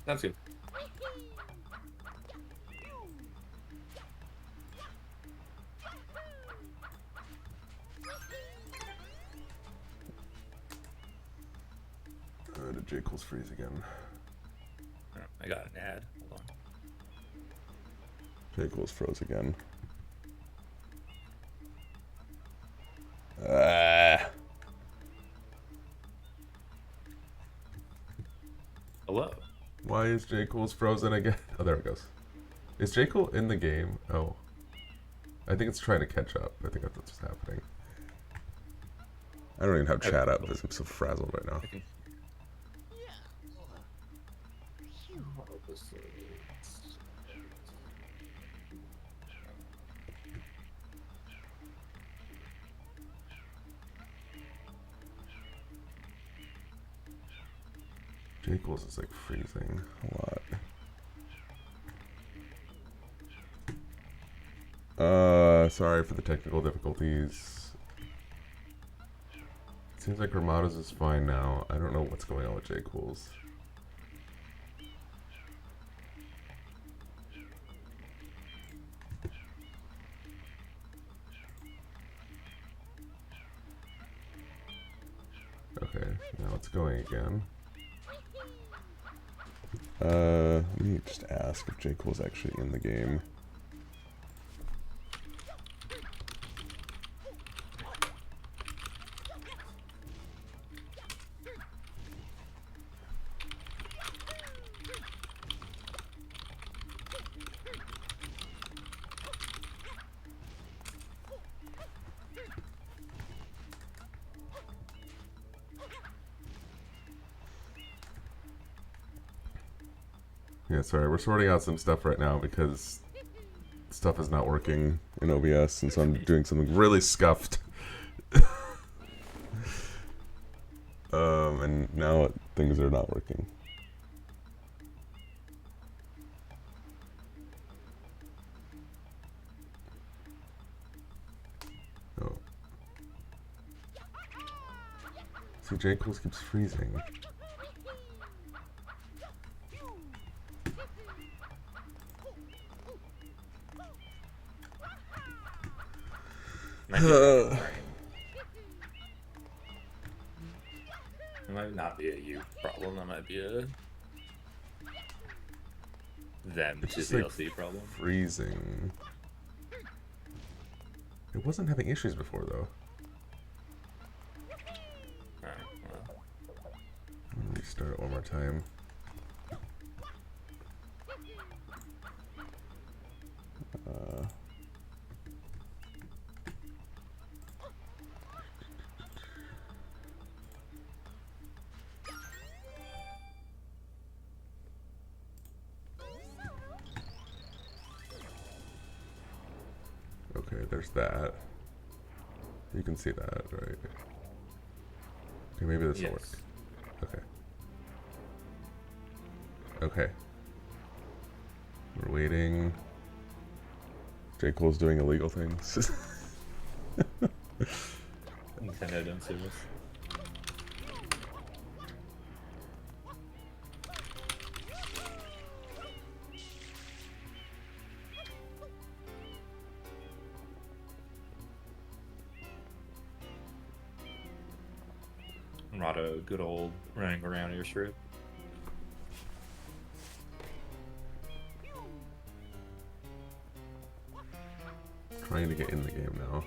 Sounds good. Did Jcool's freeze again? Oh, I got an ad. Hold on. Jcool's froze again. Ah. Hello. Why is Jcool's frozen again? Oh, there it goes. Is Jcool in the game? Oh. I think it's trying to catch up. I think that's what's happening. I don't even have chat up because I'm so frazzled right now. Okay. Jcool's is like freezing a lot. Sorry for the technical difficulties. It seems like Rimato13's is fine now. I don't know what's going on with Jcool's. Okay, now it's going again. Let me just ask if Jcool's actually in the game. Yeah, sorry, we're sorting out some stuff right now because stuff is not working in OBS, and so I'm doing something really scuffed. And now things are not working. Oh. See, Jcool keeps freezing. It might not be a you problem. That might be a them It's to just DLC like problem. freezing. It wasn't having issues before though. Alright, well. Let me restart it one more time. Okay, there's that. You can see that, right? Okay, maybe this will work. Okay. Okay. We're waiting. Jcool's doing illegal things. Nintendo don't sue us. Rimato, good old running around your strip. Trying to get in the game now.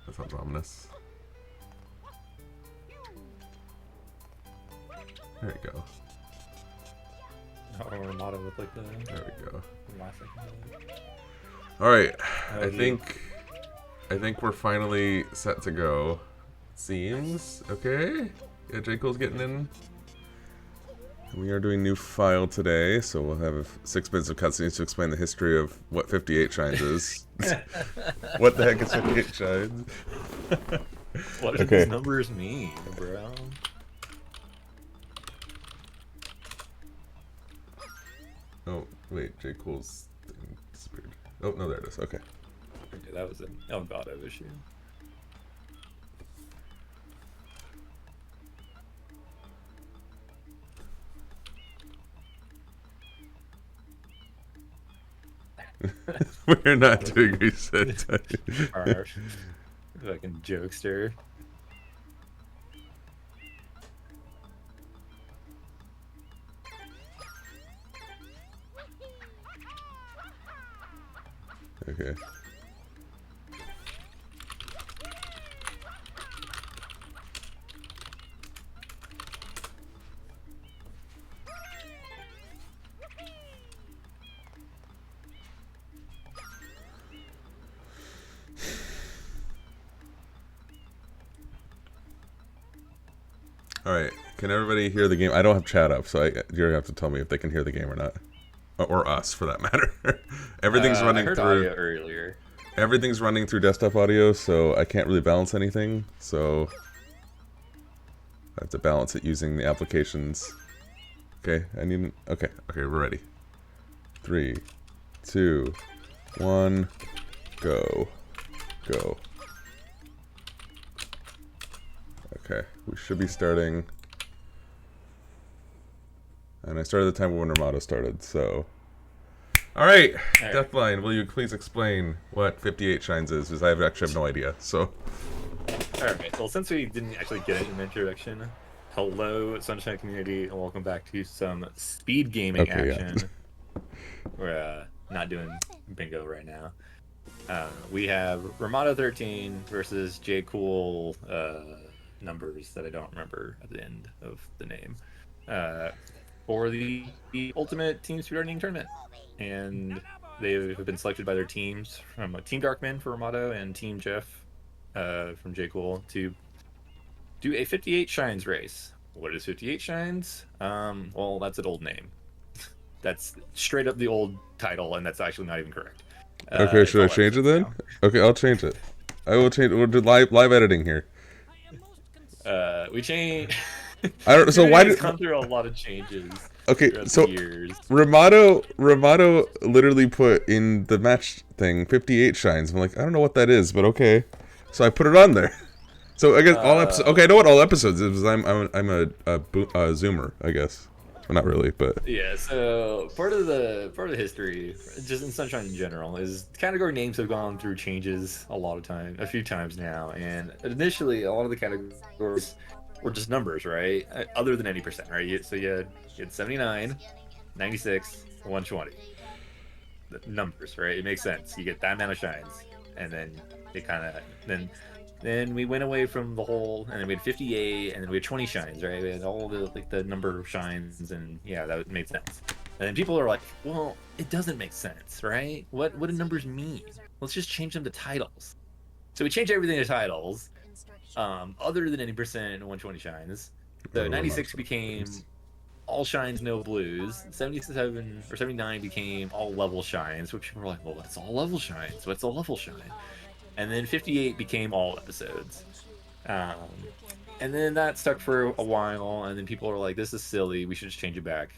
That sounds ominous. There you go. Oh, Rimato with like the There we go. last second. Alright. Oh, I think we're finally set to go. Seems okay. Yeah, Jcool's getting in. We are doing new file today, so we'll have 6 minutes of cutscenes to explain the history of what 58 shines is. What the heck is 58 shines? What do these numbers mean, bro? Oh, wait, Jcool's disappeared. Oh, no, there it is. Okay. Okay, that was an Elgato issue. We're not doing reset time. Our fucking jokester. Okay. All right. Can everybody hear the game? I don't have chat up, so you're gonna have to tell me if they can hear the game or not, or us for that matter. Everything's running I heard through. audio earlier. Everything's running through desktop audio, so I can't really balance anything. So I have to balance it using the applications. Okay, Okay, we're ready. 3, 2, 1, go. Go. Okay, we should be starting. And I started the time when Rimato started, so. Alright, Deathline, will you please explain what 58 Shines is? Because I actually have no idea, so. Alright, well, since we didn't actually get an introduction, hello, Sunshine community, and welcome back to some speed gaming action. Yeah. We're not doing bingo right now. We have Rimato13 versus Jcool numbers that I don't remember at the end of the name for the Ultimate Team Speedrunning Tournament. And they have been selected by their teams from Team Darkman for Rimato and Team Jeff from Jcool to do a 58 Shines race. What is 58 Shines? Well, that's an old name. That's straight up the old title, and that's actually not even correct. Okay, should I change it then? Now. Okay, I'll change it. I will change it. We'll do live editing here. We change. I don't. So why did gone through a lot of changes? Okay, so Rimato literally put in the match thing 58 shines. I'm like, I don't know what that is, but okay. So I put it on there. So I guess all episodes. Okay, I know what all episodes is. I'm a zoomer, I guess. Well, not really, but yeah. So part of the history, just in Sunshine in general, is category names have gone through changes a few times now. And initially, a lot of the categories were just numbers, right? Other than 80%, right? So you had 79, 96, 120. The numbers, right? It makes sense. You get that amount of shines, and then it kind of then we went away from the whole, and then we had 58, and then we had 20 shines, right? We had all the number of shines, and yeah, that made sense. And then people are like, well, it doesn't make sense, right? What do numbers mean? Let's just change them to titles. So we changed everything to titles, other than 80% and 120 shines. So 96 became all shines, no blues. 77 or 79 became all level shines, which people were like, well, that's all level shines. What's a level shine? And then 58 became all episodes. And then that stuck for a while, and then people were like, this is silly, we should just change it back.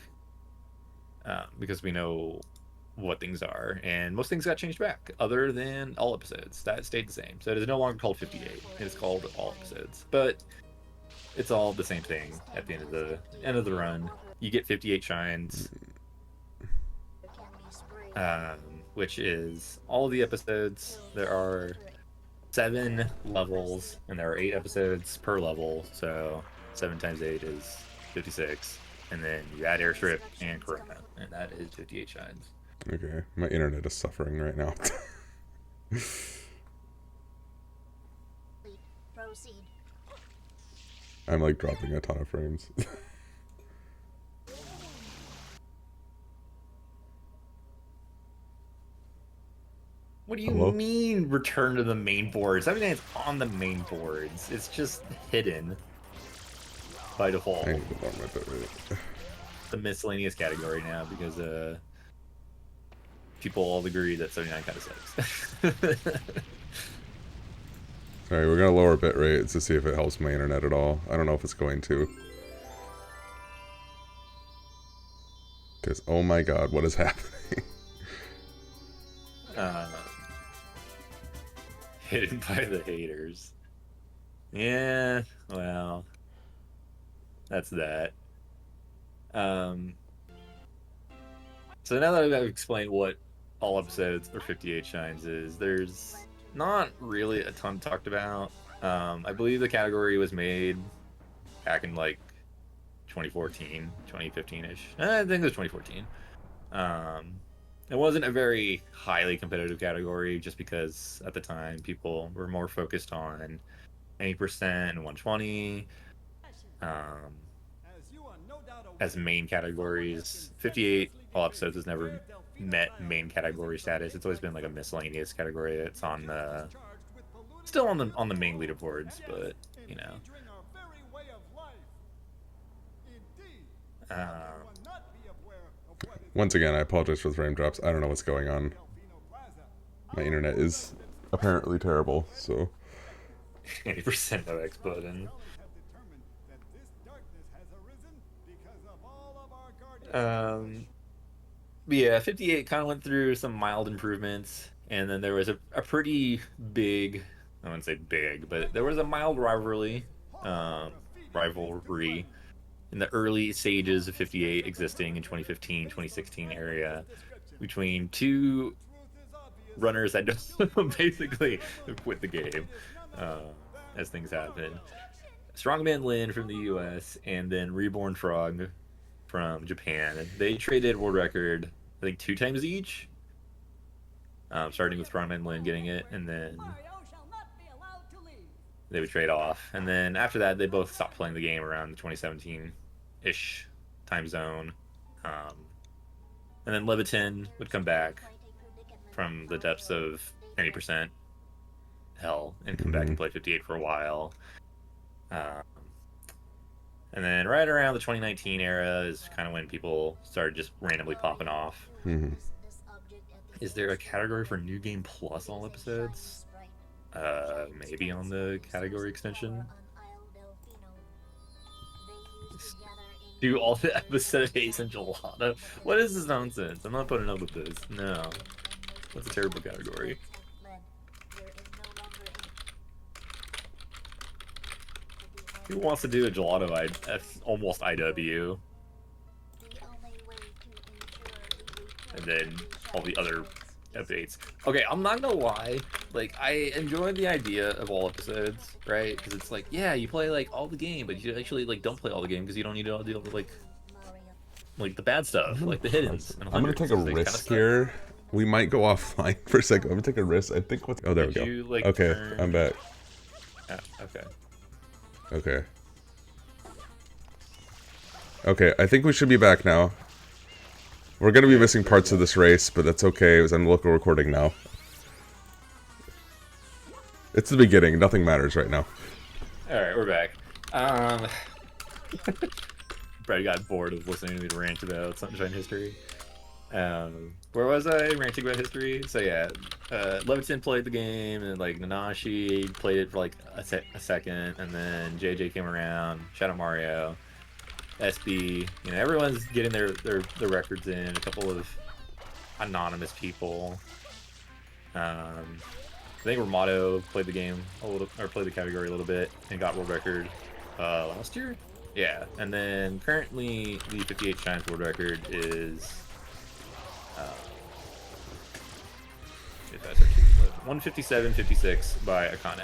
Because we know what things are, and most things got changed back, other than all episodes. That stayed the same. So it is no longer called 58, it is called all episodes. But it's all the same thing at the end of the run. You get 58 shines. Which is all of the episodes. There are 7 levels, and there are 8 episodes per level, so 7 times 8 is 56, and then you add Airstrip and Corona, and that is 58 shines. Okay, my internet is suffering right now. Proceed. I'm like dropping a ton of frames. What do you mean return to the main boards? I mean, it's on the main boards. It's just hidden by default. I need to lower my bit rate. The miscellaneous category now because people all agree that 79 kind of sucks. Alright, we're gonna lower bit rate to see if it helps my internet at all. I don't know if it's going to. Because, oh my god, what is happening? Hidden by the haters. Yeah, well, that's that. So now that I've explained what all episodes or 58 shines is there's not really a ton talked about. I believe the category was made back in like 2014, 2015-ish. I think it was 2014. It wasn't a very highly competitive category just because at the time people were more focused on 80% and 120 as main categories. 58 all episodes has never met main category status. It's always been like a miscellaneous category that's on the still on the main leaderboards, but you know. Once again, I apologize for the frame drops. I don't know what's going on. My internet is apparently terrible, so 80% of X button. But yeah, 58 kind of went through some mild improvements, and then there was a pretty big, I wouldn't say big, but there was a mild rivalry in the early stages of 58 existing in 2015, 2016 area between two runners that just basically quit the game as things happen. Strongman Lin from the US and then Reborn Frog from Japan. They traded world record, I think, 2 times each. Starting with Strongman Lin getting it, and then they would trade off. And then after that, they both stopped playing the game around the 2017-ish time zone. And then Levitin would come back from the depths of 90% hell and come back and play 58 for a while. And then right around the 2019 era is kind of when people started just randomly popping off. Is there a category for New Game Plus all episodes? Maybe on the category extension. Do all the episode of Ace and Gelato. What is this nonsense? I'm not putting up with this. No. That's a terrible category. Who wants to do a gelato? That's almost IW. And then all the other updates. Okay, I'm not gonna lie. Like, I enjoy the idea of all episodes, right? Because it's like, yeah, you play like all the game, but you actually like don't play all the game because you don't need to deal with like the bad stuff, like the hiddens. I'm gonna take a risk here. We might go offline for a second. I'm gonna take a risk. I think what's. Oh, there we go. Like, okay, I'm back. Okay. Okay. Okay, I think we should be back now. We're gonna be missing parts of this race, but that's okay. It was on local recording now. It's the beginning. Nothing matters right now. Alright, we're back. Probably got bored of listening to me rant about Sunshine history. Where was I? Ranting about history? So yeah, Levitin played the game, and like Nanashi played it for like a second, and then JJ came around, Shadow Mario, SB, you know, everyone's getting their records in, a couple of anonymous people. I think Rimato played the game a little, or played the category a little bit, and got world record last year? Yeah, and then currently the 58 Shines world record is 157.56 by Akane,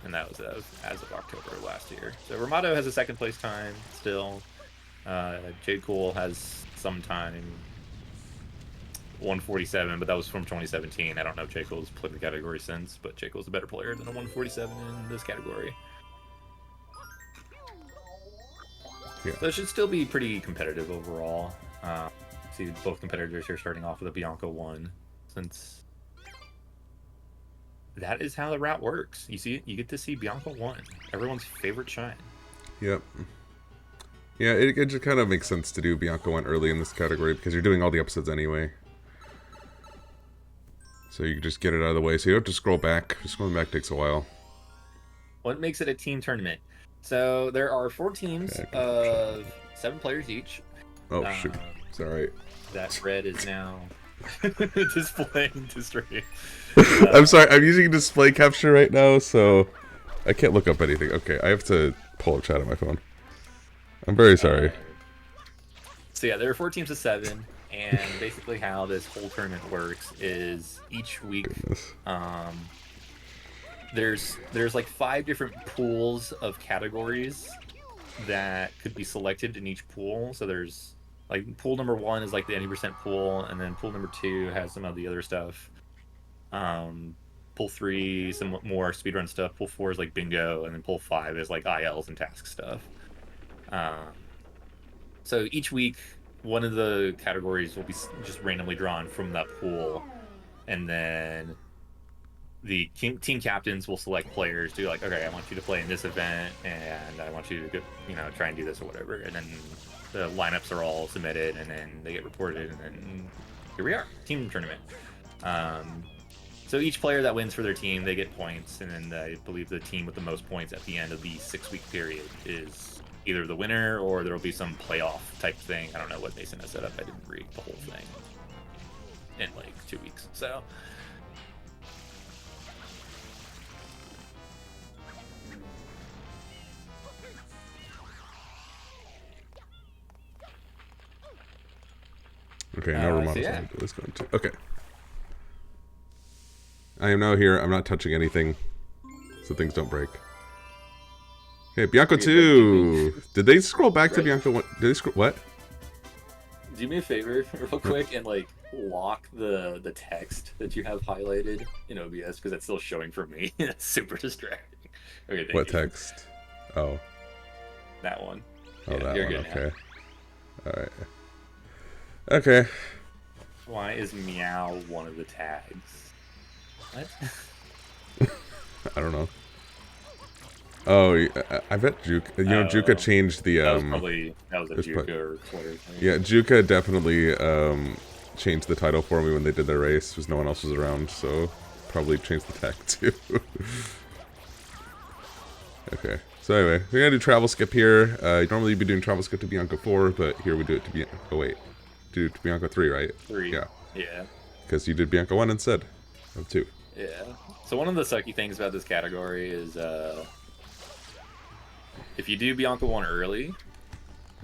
and that was as of October of last year. So Rimato has a second place time still. Jcool has some time 147, but that was from 2017. I don't know if Jcool's played the category since, but Jcool's a better player than a 147 in this category. Yeah. So it should still be pretty competitive overall. See both competitors here starting off with a Bianca 1, since that is how the route works. You get to see Bianca 1, everyone's favorite shine. Yep. Yeah, it just kind of makes sense to do Bianca 1 early in this category because you're doing all the episodes anyway. So you can just get it out of the way. So you don't have to scroll back. Just scrolling back takes a while. What makes it a team tournament? So there are 4 teams of 7 players each. Oh, shoot. Sorry. That red is now displaying to stream. I'm sorry. I'm using display capture right now, so I can't look up anything. Okay, I have to pull up chat on my phone. I'm very sorry. So yeah, there are 4 teams of 7. And basically how this whole tournament works is each week, Goodness. there's like 5 different pools of categories that could be selected in each pool. So there's like pool number 1 is like the 80% pool, and then pool number 2 has some of the other stuff. Um, Pool 3 some more speedrun stuff. Pool 4 is like bingo, and then pool 5 is like ILs and task stuff. So each week, one of the categories will be just randomly drawn from that pool, and then the team captains will select players to like, okay, I want you to play in this event, and I want you to go, try and do this or whatever. And then the lineups are all submitted, and then they get reported, and then here we are, team tournament. So each player that wins for their team, they get points, and then I believe the team with the most points at the end of the 6-week period is either the winner, or there'll be some playoff type thing. I don't know what Mason has set up. I didn't read the whole thing in like 2 weeks. So Okay, now Rimato so yeah. on this one too. Okay. I am now here. I'm not touching anything, so things don't break. Okay, Bianco 2. Did they scroll back to Bianco 1? Did they scroll? What? Do me a favor real quick and like lock the text that you have highlighted in OBS, because it's still showing for me. That's super distracting. Okay, thank what you. text? Oh. That one. Oh, Yeah, that you're one. good Okay. now. All right. Okay. Why is meow one of the tags? What? I don't know. Oh, I bet Juka. You know, Juka changed the. That was a Juka or Twitter thing. Yeah, Juka definitely changed the title for me when they did their race, because no one else was around. So probably changed the tag too. Okay. So anyway, we're gonna do travel skip here. Normally you'd be doing travel skip to Bianco 4, but here we do it to Bianco. Oh wait, do it to Bianco 3, right? 3. Yeah. Yeah. Because you did Bianco 1 instead of 2. Yeah. So one of the sucky things about this category is if you do Bianco 1 early,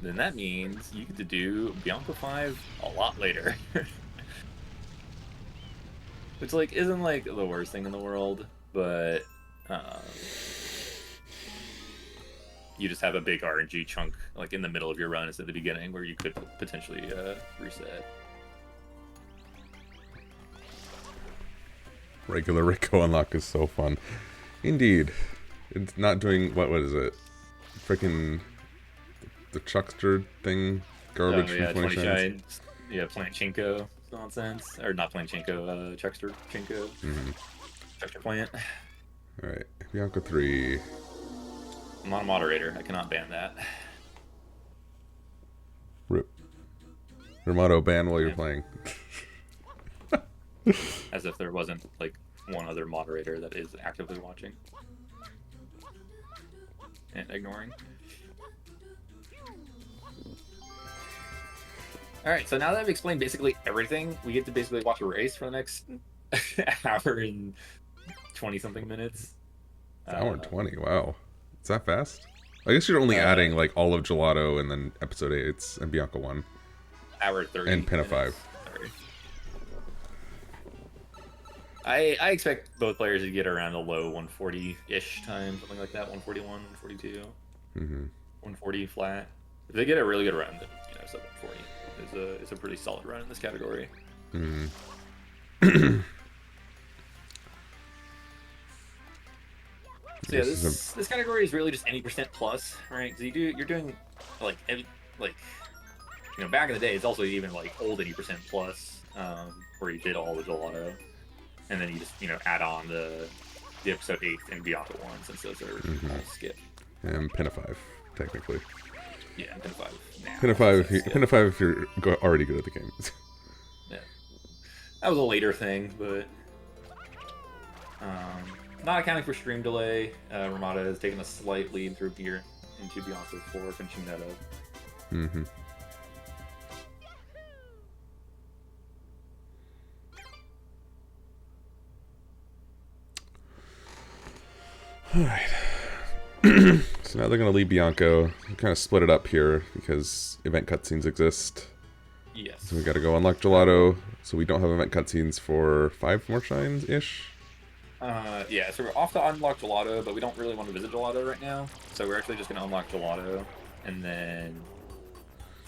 then that means you get to do Bianco 5 a lot later. Which like isn't like the worst thing in the world, but you just have a big RNG chunk like in the middle of your run instead of the beginning, where you could potentially reset. Regular Rico unlock is so fun. Indeed. It's not doing, what is it? Freaking the Chuckster thing? Garbage yeah, from 20 cents? Yeah, Plant Chinko nonsense. Or not Plant Chinko, Chuckster Chinko. Chuckster Plant. Alright, Bianco 3. I'm not a moderator. I cannot ban that. Rip. Rimato ban while you're playing. As if there wasn't like one other moderator that is actively watching and ignoring. Alright, so now that I've explained basically everything, we get to basically watch a race for the next hour and 20-something minutes. It's hour and 20, wow. Is that fast? I guess you're only adding like all of Gelato and then episode 8 and Bianco 1. Hour 30. And Pinna 5. Sorry. I expect both players to get around a low 140-ish time, something like that, 141, 142, 140 flat. If they get a really good run, then sub 140 is a pretty solid run in this category. So yeah, this category is really just any percent plus, right? Because you're doing like back in the day, it's also even like old 80% plus, where you did all the gelato, and then you just add on the episode 8 and Bianco 1, since those are all skipped. And Pinna 5, technically. Yeah, and Pinna 5. Now, Pinna 5 if you're already good at the game. Yeah, that was a later thing, but not accounting for stream delay, Rimato has taken a slight lead through gear into Bianco 4, finishing that up. Alright. So now they're going to leave Bianco. Kind of split it up here because event cutscenes exist. Yes. So we gotta go unlock Gelato. So we don't have event cutscenes for 5 more shines-ish. Yeah, so we're off to unlock Gelato, but we don't really want to visit Gelato right now. So we're actually just going to unlock Gelato, and then...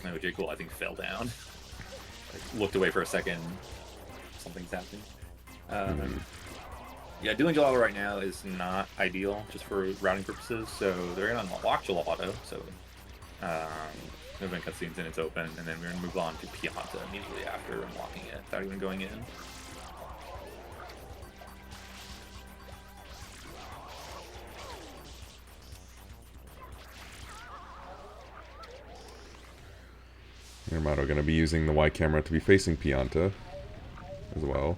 No, Jcool, I think, fell down. Like, looked away for a second. Something's happened. Yeah, doing Gelato right now is not ideal, just for routing purposes. So they're going to unlock Gelato, so... event cutscenes and it's open, and then we're going to move on to Pianta immediately after unlocking it, without even going in. Rimato going to be using the Y camera to be facing Pianta as well.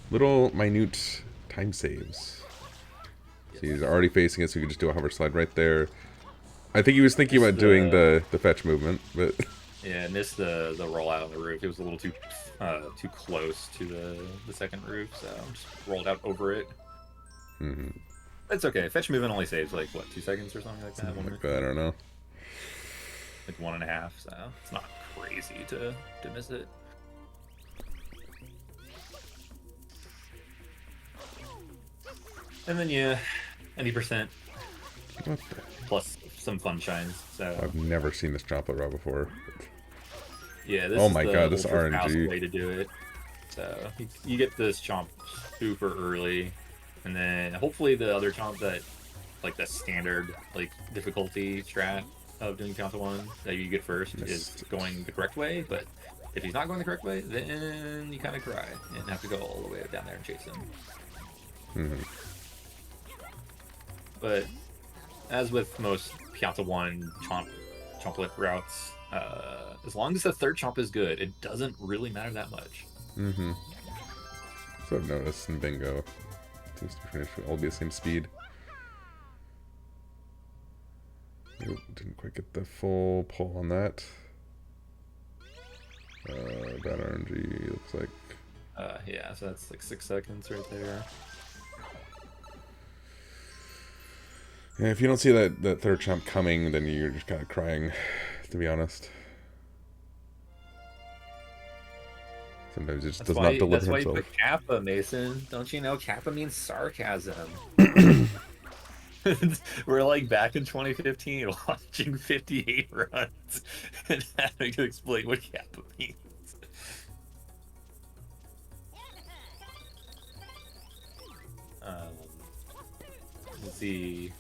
Little minute time saves. So he's already facing it, so you can just do a hover slide right there. I think he was thinking about doing the fetch movement, but yeah, missed the rollout on the roof. It was a little too close to the second roof, so just rolled out over it. It's okay. Fetch movement only saves like what, 2 seconds or something like that. Something like that, I don't know. Like 1.5, so it's not crazy to miss it. And then yeah, 90% plus some fun shines. So I've never seen this droplet route before. yeah, this oh is my the god, this ultra fast RNG way to do it. So you get this chomp super early, and then hopefully the other chomp that like the standard like difficulty strat of doing Pianta 1 that you get first is going the correct way, but if he's not going the correct way, then you kind of cry and have to go all the way down there and chase him. But as with most Pianta 1 chomplet routes, as long as the third chomp is good, it doesn't really matter that much. So I've noticed in Bingo. Seems to finish all be the same speed. Oop, didn't quite get the full pull on that. Bad RNG looks like. Yeah, so that's like 6 seconds right there. Yeah, if you don't see that third chomp coming, then you're just kind of crying, to be honest. Sometimes it just does not deliver That's why himself. you put Kappa, Mason. Don't you know Kappa means sarcasm? We're like back in 2015 watching 58 runs and having to explain what Kappa means. Let's see.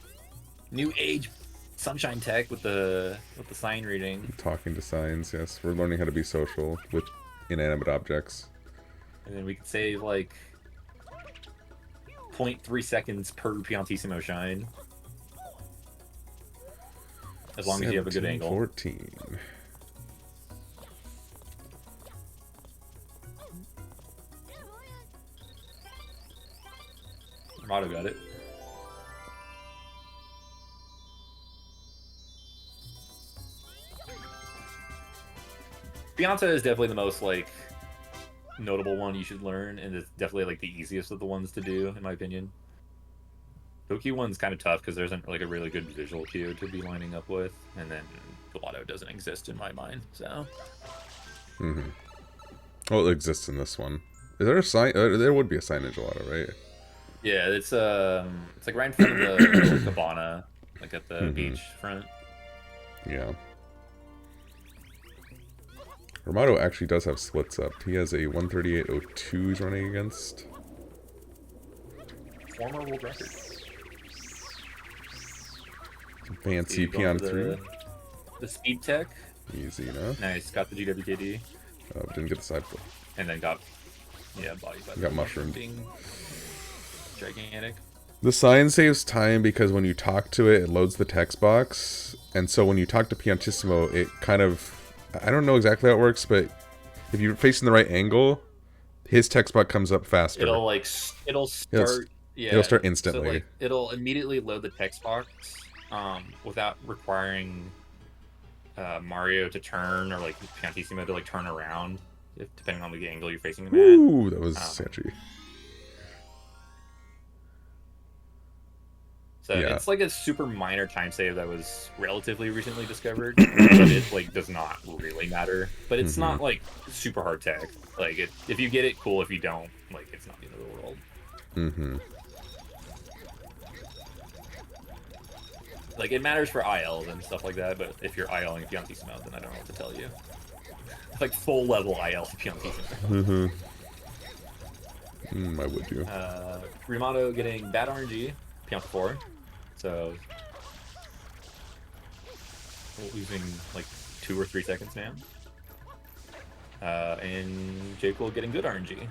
New age sunshine tech with the sign reading. Talking to signs, yes. We're learning how to be social with inanimate objects. And then we can save like 0.3 seconds per Piantissimo shine. As long as you have a good angle. 14. Rimato got it. Pianta is definitely the most like notable one you should learn, and it's definitely like the easiest of the ones to do, in my opinion. Toki one's kind of tough because there isn't like a really good visual cue to be lining up with, and then Gelato doesn't exist in my mind, so. Well, it exists in this one. Is there a sign? There would be a sign in Gelato, right? Yeah, it's like right in front of the cabana, like at the beach front. Yeah. Rimato actually does have splits up. He has a 138.02 he's running against. Former world record. Fancy Pion 3. The speed tech. Easy enough. Nice, got the GWKD. Didn't get the side flip. And then got, yeah, body by got mushroomed. Being gigantic. The sign saves time because when you talk to it, it loads the text box. And so when you talk to Piantissimo, it kind of... I don't know exactly how it works, but if you're facing the right angle, his text box comes up faster. It'll start instantly. So like, it'll immediately load the text box without requiring Mario to turn or like Piantissimo to like turn around, depending on the angle you're facing him at. Ooh, that was sketchy. So Yeah. it's like a super minor time save that was relatively recently discovered, but it like does not really matter. But it's not like super hard tech. Like if you get it, cool. If you don't, like it's not the end of the world. Like it matters for ILs and stuff like that, but if you're ILing Piantissimo, then I don't know what to tell you. It's like full level IL Piantissimo. Why would you? Rimato getting bad RNG, Pianta 4. So losing like 2 or 3 seconds now. And Jcool getting good RNG.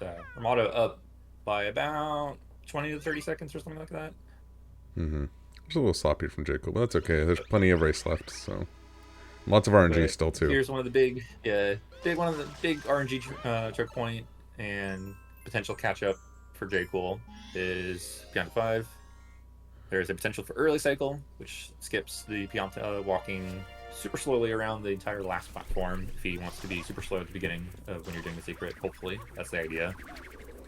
So Rimato up by about 20 to 30 seconds or something like that. It's a little sloppy from Jcool, but that's okay. There's plenty of race left, so lots of RNG But still too. here's one of the big RNG choke point and potential catch up for Jcool is Pianta 5. There's a potential for early cycle, which skips the Pianta walking super slowly around the entire last platform if he wants to be super slow at the beginning of when you're doing the secret. Hopefully, that's the idea.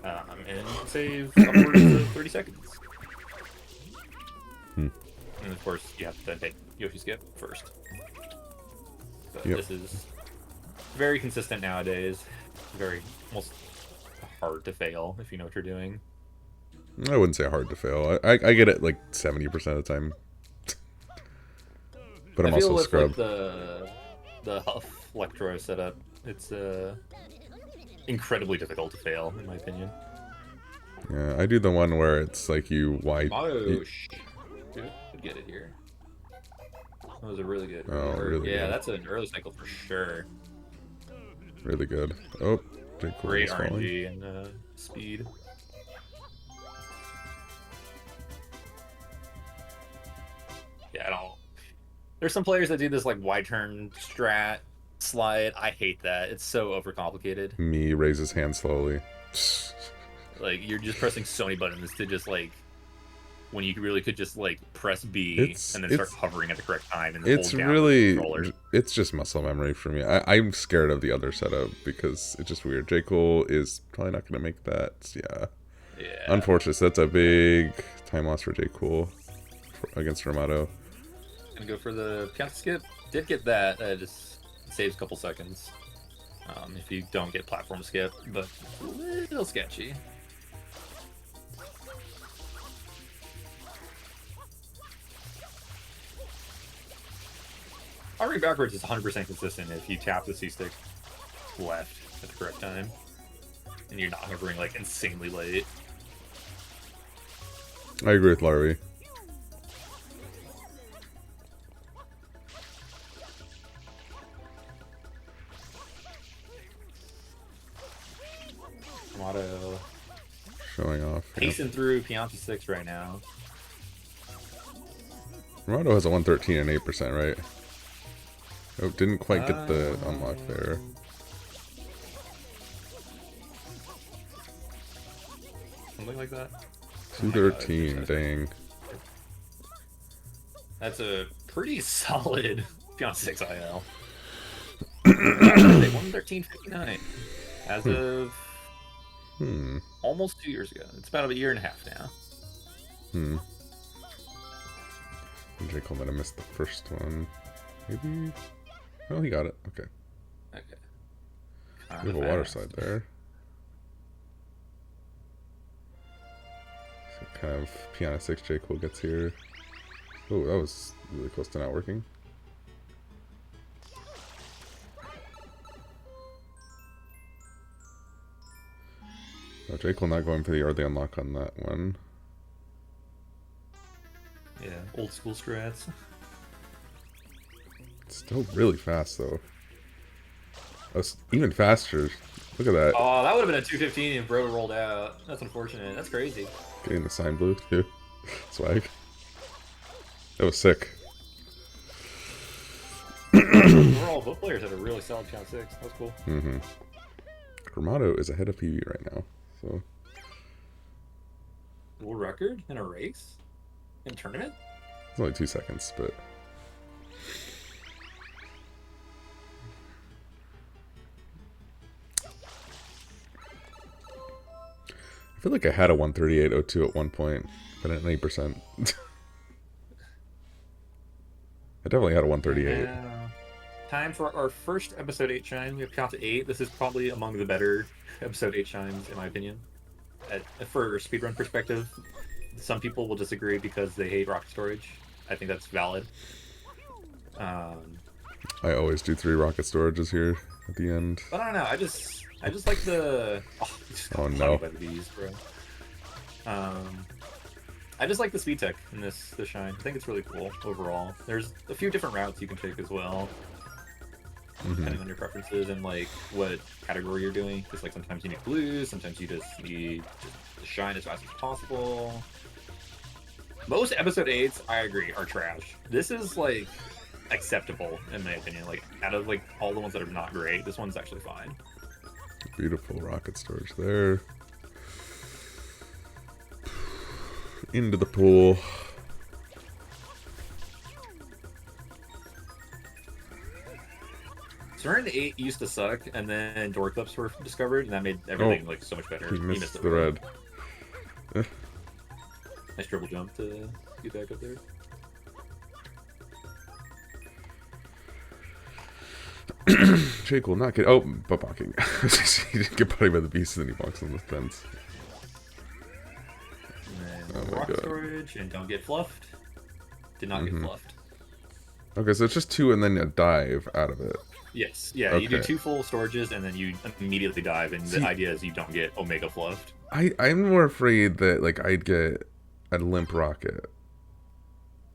And save upwards of 30 seconds. And of course, you have to take Yoshi skip first. But this is very consistent nowadays. Very almost hard to fail if you know what you're doing. I wouldn't say hard to fail. I get it like 70% of the time. But I'm also a scrub. Like the Huff Electro setup, it's incredibly difficult to fail, in my opinion. Yeah, I do the one where it's like you wide. Oh, could get it here. That was a really good. Really yeah, good. that's an early cycle for sure. Really good. Oh, Jcool Great is falling. RNG and speed. Yeah, I don't. There's some players that do this like wide turn strat slide. I hate that. It's so overcomplicated. Me raises hand slowly. Like you're just pressing so many buttons to just like when you really could just like press B and then start hovering at the correct time and then hold down the controller. It's just muscle memory for me. I'm scared of the other setup because it's just weird. Jcool is probably not going to make that. Yeah. Unfortunate. So that's a big time loss for Jcool against Rimato. Gonna go for the Pianta skip. Did get that. Just saves a couple seconds. If you don't get platform skip, but a little sketchy. Hovering backwards is 100% consistent if you tap the C-stick left at the correct time. And you're not hovering like insanely late. I agree with Larry. Rimato showing off. Pacing through Pianta 6 right now. Rimato has a 113 and 8%, right? Oh, didn't quite get the unlock there. Something like that. 213, dang. That's a pretty solid Pianta 6 IL. 113.59 as of almost 2 years ago. It's about a year and a half now. Jcool might have missed the first one. Maybe. Oh, he got it. Okay. We have a water slide there. So kind of Pianta 6 Jcool gets here. Oh, that was really close to not working. Oh, Jcool not going for the early unlock on that one. Yeah, old school strats. It's still really fast though. Even faster. Look at that. Oh, that would have been a 215 if Bro rolled out. That's unfortunate. That's crazy. Getting the sign blue too. Swag. That was sick. Overall, both players had a really solid Pianta 6. That was cool. Rimato is ahead of PB right now. So. World record in a race? In tournament? It's only 2 seconds, but. I feel like I had a 138.02 at one point, but at 90%. I definitely had a 138. Time for our first episode 8 chime. We have count to 8. This is probably among the better episode 8 chimes, in my opinion. For a speedrun perspective, some people will disagree because they hate rocket storage. I think that's valid. I always do 3 rocket storages here at the end. But I don't know. I just like the. Oh no! By the bees, bro. I just like the speed tech in this shine. I think it's really cool overall. There's a few different routes you can take as well, depending on your preferences and like what category you're doing. Because like sometimes you need blues, sometimes you just need to shine as fast as possible. Most episode 8s, I agree, are trash. This is like acceptable in my opinion. Like out of like all the ones that are not great, this one's actually fine. Beautiful rocket storage there. Into the pool. Turn 8 used to suck, and then door clips were discovered, and that made everything like so much better. He missed the red. Nice triple jump to get back up there. Jcool not get. Oh, butt bonking. He didn't get bodied by the beast, and then he bonks on the fence. And then rock storage, and don't get fluffed. Did not get fluffed. Okay, so it's just 2 and then a dive out of it. Yes, yeah, okay. You do 2 full storages, and then you immediately dive, and the idea is you don't get Omega fluffed. I'm more afraid that like I'd get a limp rocket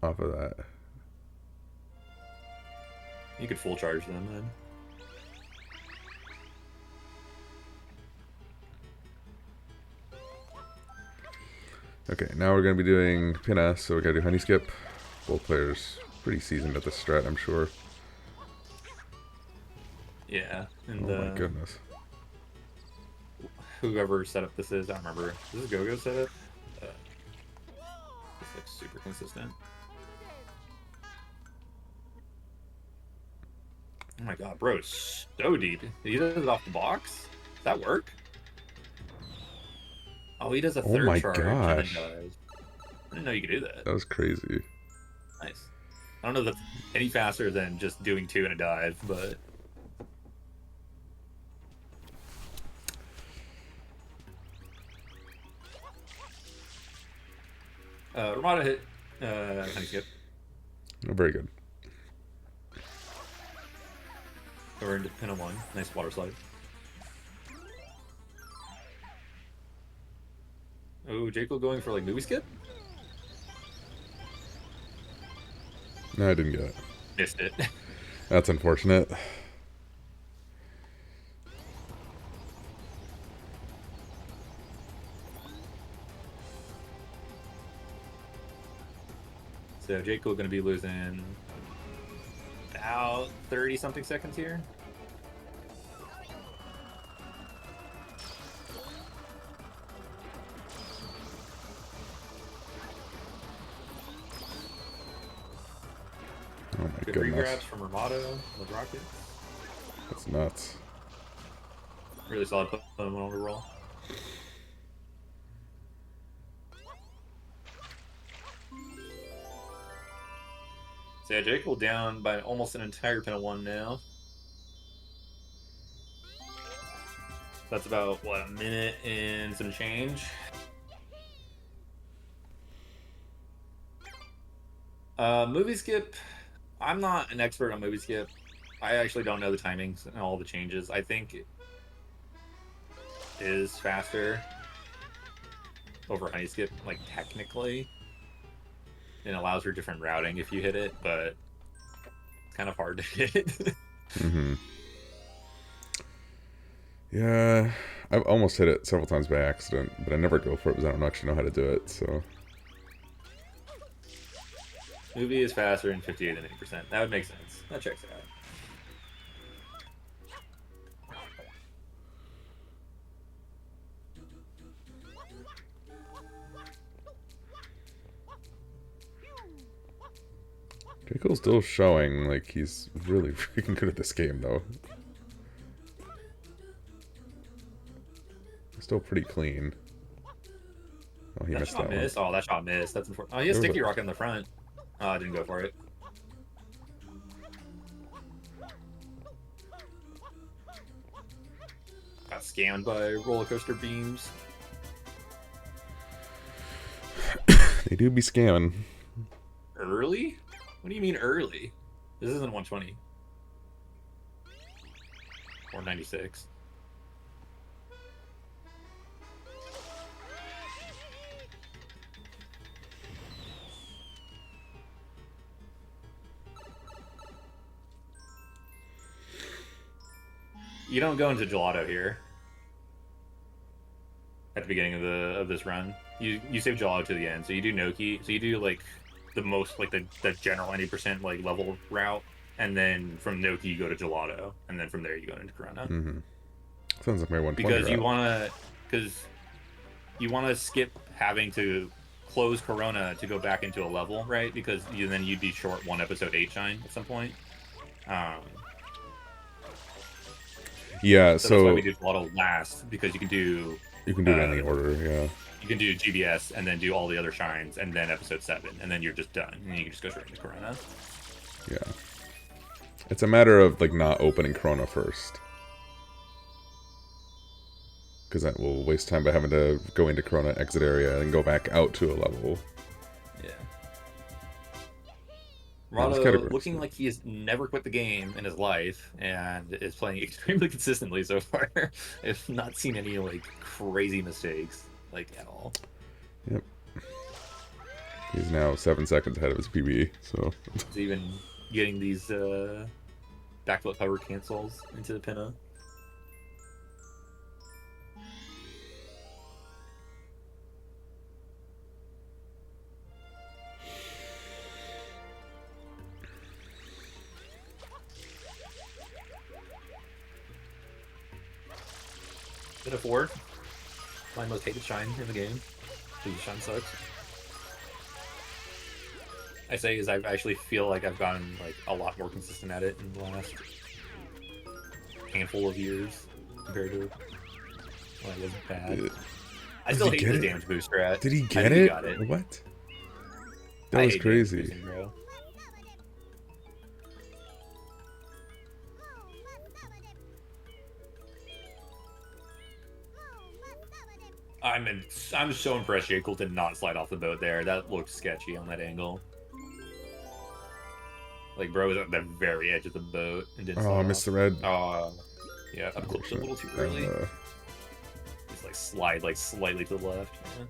off of that. You could full charge them then. Okay, now we're going to be doing pin S, so we got to do honey skip. Both players pretty seasoned at this strat, I'm sure. Yeah. And, oh my goodness. Whoever setup this is, I don't remember. This is GoGo setup? This looks super consistent. Oh my god, bro, it's so deep. He does it off the box? Does that work? Oh, he does a third charge and then dives. I didn't know you could do that. That was crazy. Nice. I don't know if that's any faster than just doing 2 in a dive, but... Rimato hit honey skip. Oh, very good. Over into pin 1. Nice water slide. Oh, Jcool going for like movie skip? No, I didn't get it. Missed it. That's unfortunate. So Jcool going to be losing about 30-something seconds here. Oh my Good goodness. regrabs from Rimato with rockets. That's nuts. Really solid one overall. So yeah, Jcool down by almost an entire pin of 1 now. That's about, what, a minute and some change? Movie skip. I'm not an expert on movie skip. I actually don't know the timings and all the changes. I think it is faster over honey skip, like technically. It allows for different routing if you hit it, but it's kind of hard to hit. Yeah, I've almost hit it several times by accident, but I never go for it because I don't actually know how to do it, so... Movie is faster in 58 than 80%. That would make sense. That checks out. Jcool's still showing like he's really freaking good at this game, though. Still pretty clean. Oh, he That missed shot that one. missed. Oh, that shot missed. That's unfortunate. Oh, he has There was sticky rocket in the front. Oh, I didn't go for it. Got scammed by roller coaster beams. They do be scamming. Early? What do you mean early? This isn't 120. Or 96. You don't go into gelato here at the beginning of this run. You save gelato to the end, so you do Noki. So you do like the most like the general 90% like level route, and then from Noki you go to gelato, and then from there you go into Corona. Mm-hmm. Sounds like my 120 Because route. you wanna skip having to close Corona to go back into a level, right? Because then you'd be short one episode 8 shine at some point. Um, Yeah, so that's why we so do gelato last, because you can do it in any order, yeah. you can do GBS and then do all the other shines and then episode 7 and then you're just done and you can just go straight into Corona. Yeah. It's a matter of, like, not opening Corona first. Because that will waste time by having to go into Corona exit area and go back out to a level. Yeah. Yeah, this Rado category. looking like he has never quit the game in his life and is playing extremely consistently so far. I've not seen any like crazy mistakes like at all. Yep. He's now 7 seconds ahead of his PB, so. He's even getting these backflip cover cancels into the pinna. Bit of 4. My most hated shine in the game. Because the shine sucks. I say is I actually feel like I've gotten like a lot more consistent at it in the last handful of years compared to when I wasn't bad. I still hate this damage boost strat. Did he I get think he it? got it. What? That I was hate damage crazy. boosting, bro. I'm so impressed Jcool did not slide off the boat there. That looked sketchy on that angle. Like, bro was at the very edge of the boat and didn't slide I off. missed the red. Yeah, up close a little too early. Just like slide like slightly to the left. Yeah.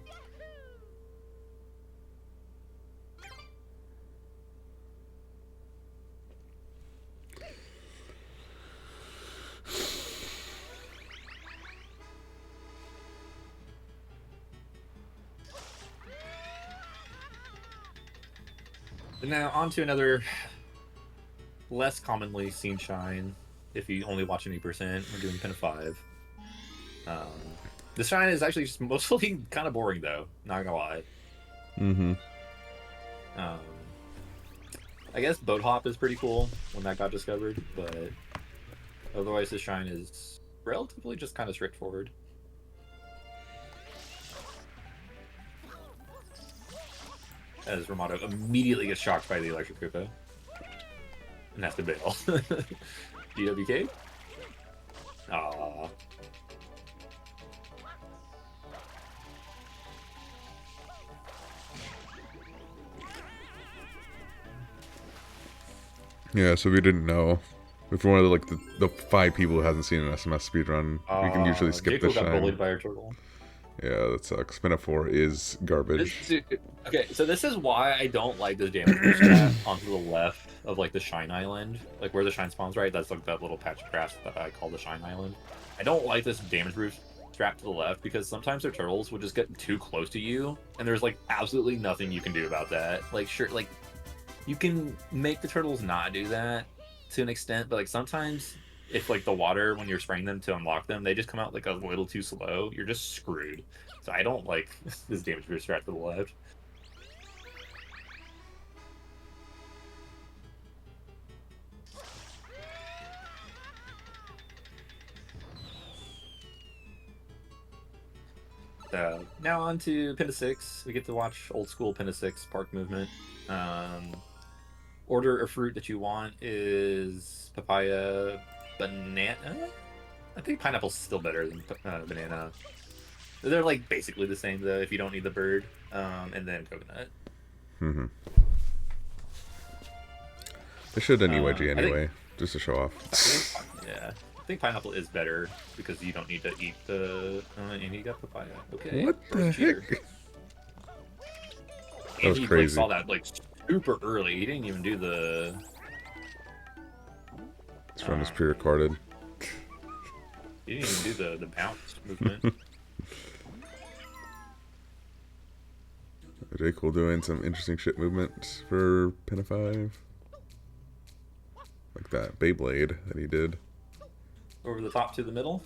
But now on to another less commonly seen shine. If you only watch 80%, we're doing pin of 5. The shine is actually just mostly kind of boring though. Not gonna lie. Mm-hmm. I guess boat hop is pretty cool when that got discovered, but otherwise the shine is relatively just kind of straightforward. As Rimato immediately gets shocked by the electric Koopa and has to bail. DWK? Aww. Yeah, so we didn't know. If we're one of the 5 people who hasn't seen an SMS speedrun, we can usually skip Jcool the got bullied shine. by a turtle. Yeah, that sucks. Spin of 4 is garbage. Okay, so this is why I don't like this damage boost strat onto the left of like the Shine Island, like where the Shine spawns, right? That's like that little patch of grass that I call the Shine Island. I don't like this damage boost strat to the left because sometimes their turtles would just get too close to you, and there's like absolutely nothing you can do about that. Like, sure, like you can make the turtles not do that to an extent, but like sometimes if like the water when you're spraying them to unlock them, they just come out like a little too slow, you're just screwed. So I don't like this damage boost strat to the left. So now on to Pinna 6. We get to watch old school Pinna 6 park movement. Order a fruit that you want is papaya, banana. I think pineapple's still better than banana. They're like basically the same though if you don't need the bird. And then coconut. Mm-hmm. They should have done EYG I think, anyway, just to show off. yeah, I think pineapple is better because you don't need to eat the. And you got papaya. Okay. What the heck? That was he crazy. Like, saw that like super early. He didn't even do the. This run is pre-recorded. He didn't even do the bounce movement. Jcool doing some interesting shit movements for Pinna 5. Like that Beyblade that he did. Over the top to the middle.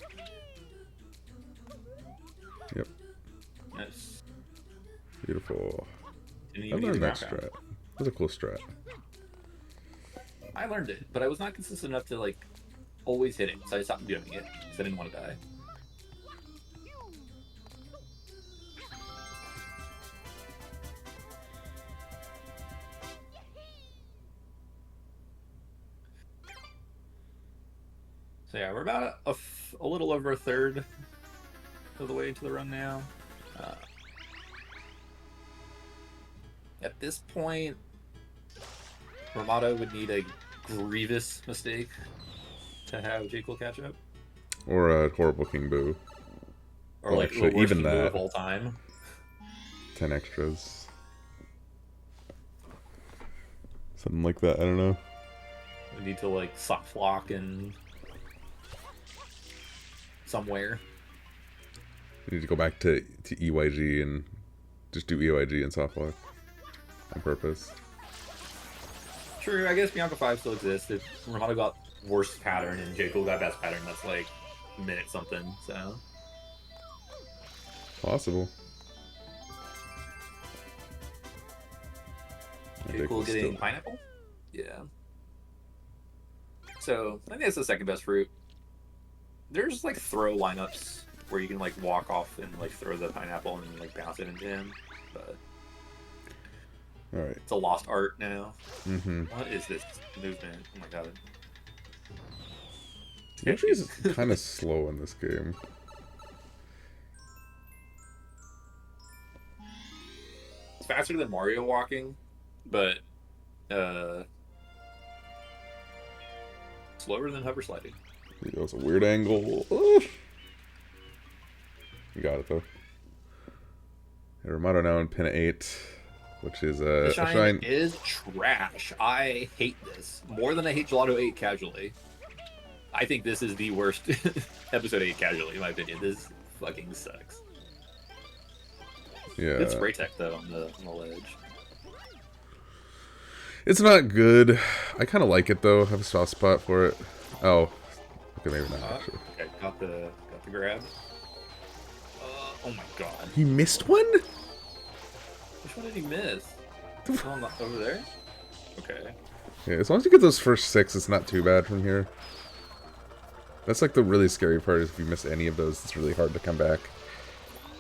Yep. Nice. Beautiful. I learned that strat. That was a cool strat. I learned it, but I was not consistent enough to like always hit it, so I stopped doing it because I didn't want to die. So yeah, we're about a little over a third of the way into the run now. At this point, Rimato would need a grievous mistake to have Jcool catch up. Or a horrible King Boo. Or like actually, the even King that. Boo of all time. 10 extras. Something like that, I don't know. We need to like soft lock and somewhere. We need to go back to EYG and just do EYG and soft lock on purpose. True, I guess Bianca 5 still exists. If Rimato got worst pattern and Jcool got best pattern, that's like minute something, so. Possible. Jcool getting pineapple? Yeah. So, I think that's the second best fruit. There's like throw lineups where you can like walk off and like throw the pineapple and like bounce it into him, but all right, it's a lost art now. Mm-hmm. What is this movement? Oh my god! Yoshi is kind of slow in this game. It's faster than Mario walking, but slower than hover sliding. That was a weird angle. Ugh. You got it though. Hey, Rimato now in Pinna 8, which is the shine is trash. I hate this more than I hate Gelato 8 casually. I think this is the worst episode 8 casually, in my opinion. This fucking sucks. Yeah. Good spray tech though on the ledge. It's not good. I kind of like it though. I have a soft spot for it. Oh. Okay, maybe not actually. Okay, got the grab. Oh my god. He missed one? Which one did he miss? Oh, over there? Okay. Yeah, as long as you get those first 6, it's not too bad from here. That's like the really scary part, is if you miss any of those, it's really hard to come back.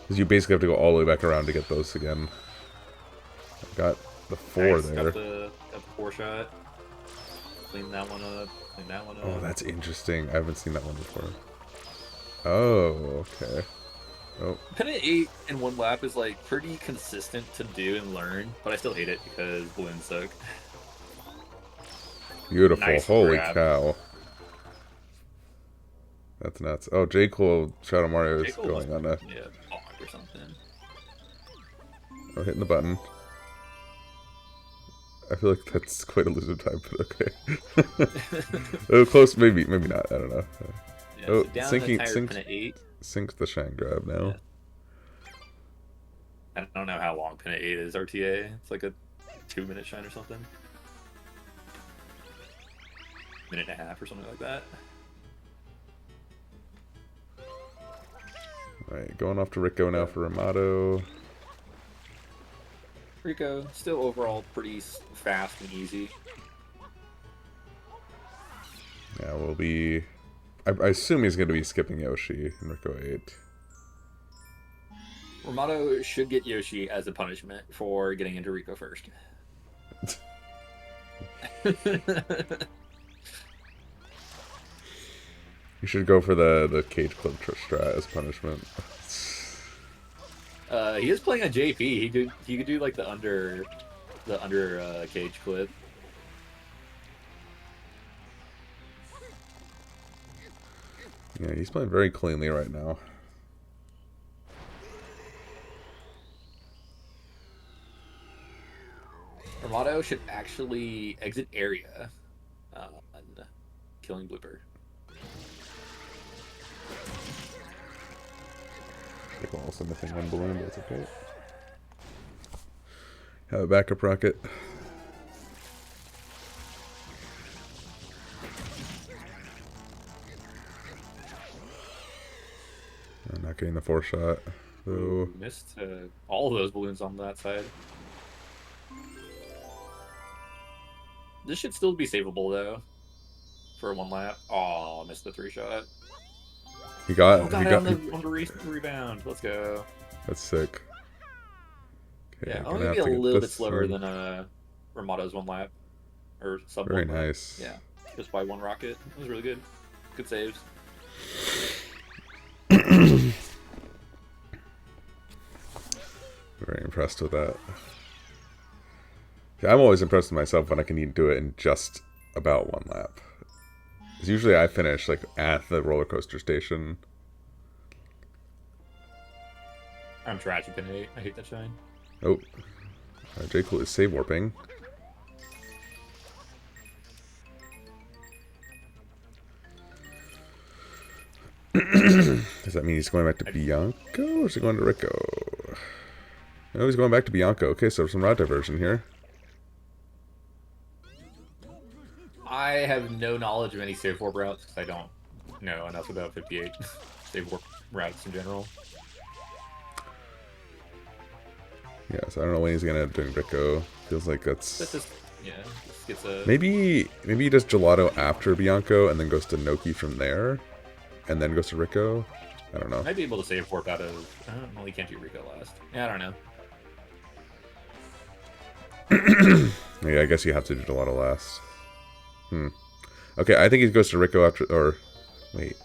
Because you basically have to go all the way back around to get those again. Got the 4 nice, there. Got the 4 shot. Clean that one up. Clean that one up. Oh, that's interesting. I haven't seen that one before. Oh, okay. Oh. Pinna 8 in one lap is like pretty consistent to do and learn, but I still hate it because balloons suck. Beautiful. Nice Holy grab. cow. That's nuts. Oh, Jcool Shadow Mario is Jcool going on a... Yeah, block or something. Oh, hitting the button. I feel like that's quite a loser time, but okay. Oh, close, maybe not. I don't know. Yeah, oh, so down sinking, the Pinna 8. Sinks the shine grab now. Yeah. I don't know how long Pinna 8 is RTA. It's like a 2-minute shine or something. Minute and a half or something like that. Alright, going off to Rico now for Rimato. Rico, still overall pretty fast and easy. Yeah, we'll be... I assume he's going to be skipping Yoshi in Rico 8. Rimato should get Yoshi as a punishment for getting into Rico first. You should go for the cage clip strat as punishment. He is playing a JP. He could do like the under cage clip. Yeah, he's playing very cleanly right now. Rimato should actually exit area on killing Blooper. Also missing one balloon, but it's okay. Have a backup rocket. I'm not getting the 4-shot. So Missed all of those balloons on that side. This should still be savable though for one lap. Oh, missed the 3-shot. he got Oh, got he it got on the rebound. Let's go. That's sick. Okay, Yeah, I'm I'm gonna gonna have be a to get little bit this slower one. than Ramato's one lap or sub Very one lap. nice. Yeah, just by one rocket. It was really good. Good saves. Very impressed with that. Yeah, I'm always impressed with myself when I can do it in just about one lap. Because usually I finish like at the roller coaster station. I'm tragic in 8. I hate that shine. Oh, Jcool is save warping. Does that mean he's going back to Bianco or is he going to Rico? No, he's going back to Bianco. Okay, so some route diversion here. I have no knowledge of any save warp routes because I don't know enough about 58 save warp routes in general. Yeah, so I don't know when he's gonna end up doing Rico. Feels like that's Just yeah, just gets a maybe he does Gelato after Bianco and then goes to Noki from there, and then goes to Rico. I don't know. might be able to save warp out of. Well, he can't do Rico last. Yeah, I don't know. Yeah, I guess you have to do Gelato last. Okay, I think he goes to Rico after, or wait.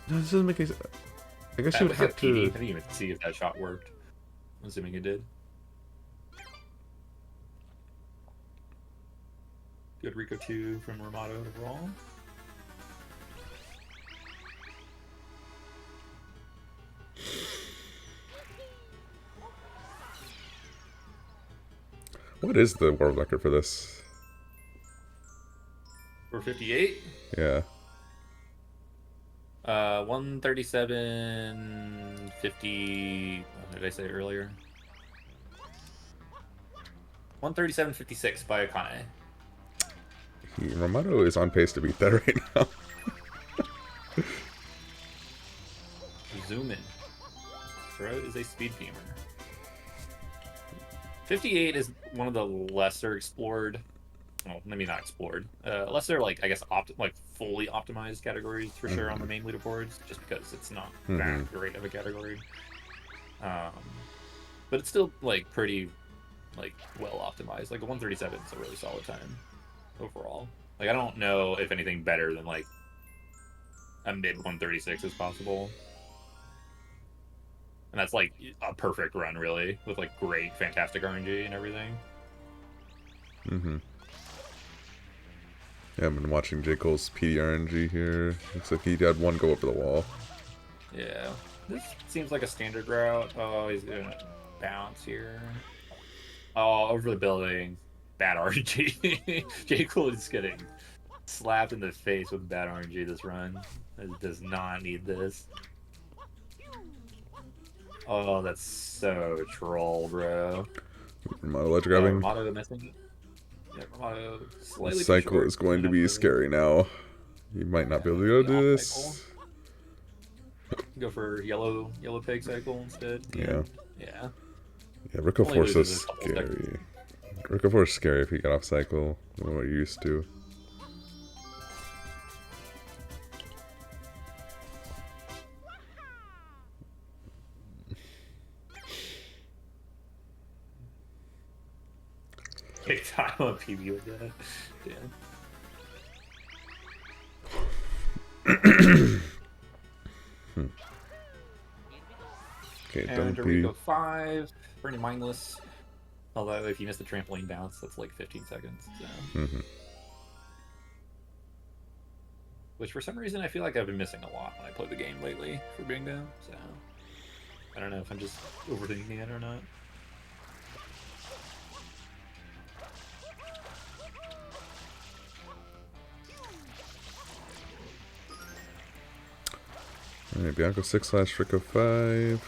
No, this doesn't make any sense. I guess you would have to. I didn't even see if that shot worked. I'm assuming it did. Good Rico 2 from Rimato overall. What is the world record for this? For 58? Yeah. 137.50. What did I say earlier? 137.56 by Akane. Rimato is on pace to beat that right now. Zoom in. Bro is a speed gamer. 58 is one of the lesser explored. Well, maybe not explored. Lesser, like, I guess, fully optimized categories for sure on the main leaderboards, just because it's not that great of a category. But it's still, like, pretty, like, well optimized. Like, a 137 is a really solid time overall. Like, I don't know if anything better than, like, a mid 136 is possible. And that's, like, a perfect run, really, with, like, great, fantastic RNG and everything. Yeah, I've been watching Jcool's PDRNG here. Looks like he had one go over the wall. Yeah. This seems like a standard route. Oh, he's doing a bounce here. Oh, over the building. Bad RNG. Jcool is getting slapped in the face with bad RNG this run. It does not need this. Oh, that's so troll, bro. Rimato ledge grabbing. Rimato missing. Yeah, Rimato slightly The cycle is going to be scary now. You might not be able to go do this. Go for yellow pig cycle instead. Yeah. Yeah. Yeah, Rico Force is scary. Rico Force is scary if you get off cycle than what you're used to. Big time on PB with that. Damn. Okay, And don't be. Rico 5, pretty mindless. Although if you miss the trampoline bounce, that's like 15 seconds. So. Which for some reason I feel like I've been missing a lot when I play the game lately for bingo. So I don't know if I'm just overthinking it or not. Alright, Bianco 6 / Rico 5.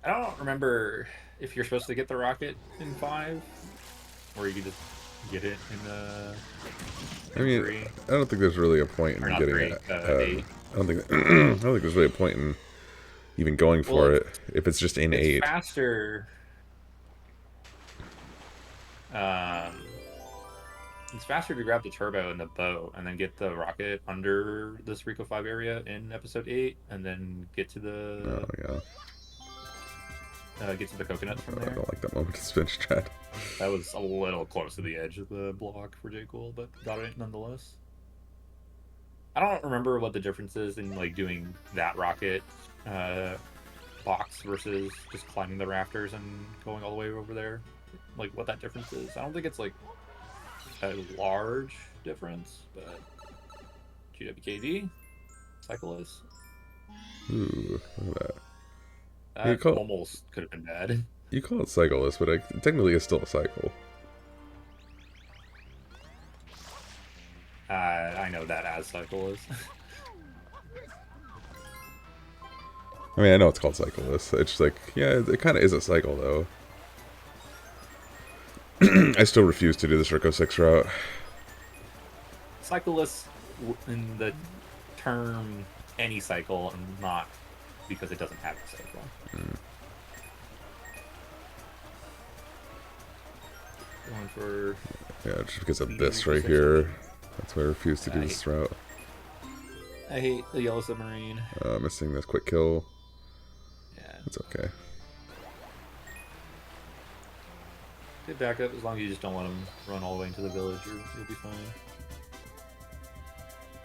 I don't remember if you're supposed to get the rocket in 5, or you can just get it in I mean, 3. I don't think there's really a point in Or not getting 3, it. 8. I don't think I don't think there's really a point in even going for it if it's just in it's 8. Faster. It's faster to grab the turbo in the boat and then get the rocket under this Rico 5 area in episode 8, and then get to the get to the coconut from there. I don't like that moment to spin strat. That was a little close to the edge of the block for Jcool, but got it nonetheless. I don't remember what the difference is in like doing that rocket box versus just climbing the rafters and going all the way over there. Like what that difference is. I don't think it's like a large difference, but GWKD, Cyclist. Ooh, look at that. That almost could have been bad. You call it cyclist, but technically it's still a cycle. I know that as Cyclist. I mean, I know it's called cyclist. It's just like, yeah, it kind of is a cycle, though. I still refuse to do this Rico 6 route. Cyclist in the term any cycle, and not because it doesn't have a cycle. Going for... Yeah, just because of this right here. That's why I refuse to do this route. I hate the yellow submarine. Missing this quick kill. Yeah. It's okay. Get back up as long as you just don't let him run all the way into the village. You'll be fine.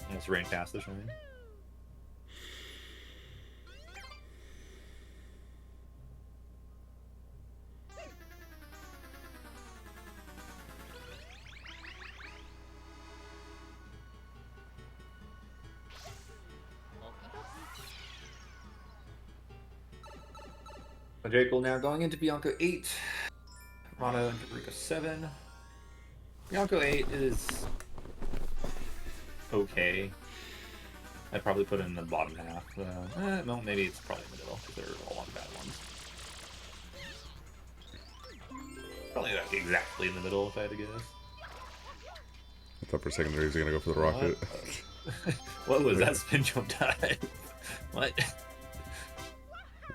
And it's rain past the shine. Jcool now going into Bianco 8. Rimato into Rico 7. Bianco 8 is okay. I'd probably put it in the bottom half. No, maybe it's probably in the middle, because there are a lot of bad ones. Probably like exactly in the middle, if I had to guess. I thought for a second there he was going to go for the rocket. What was that spin jump dive? What?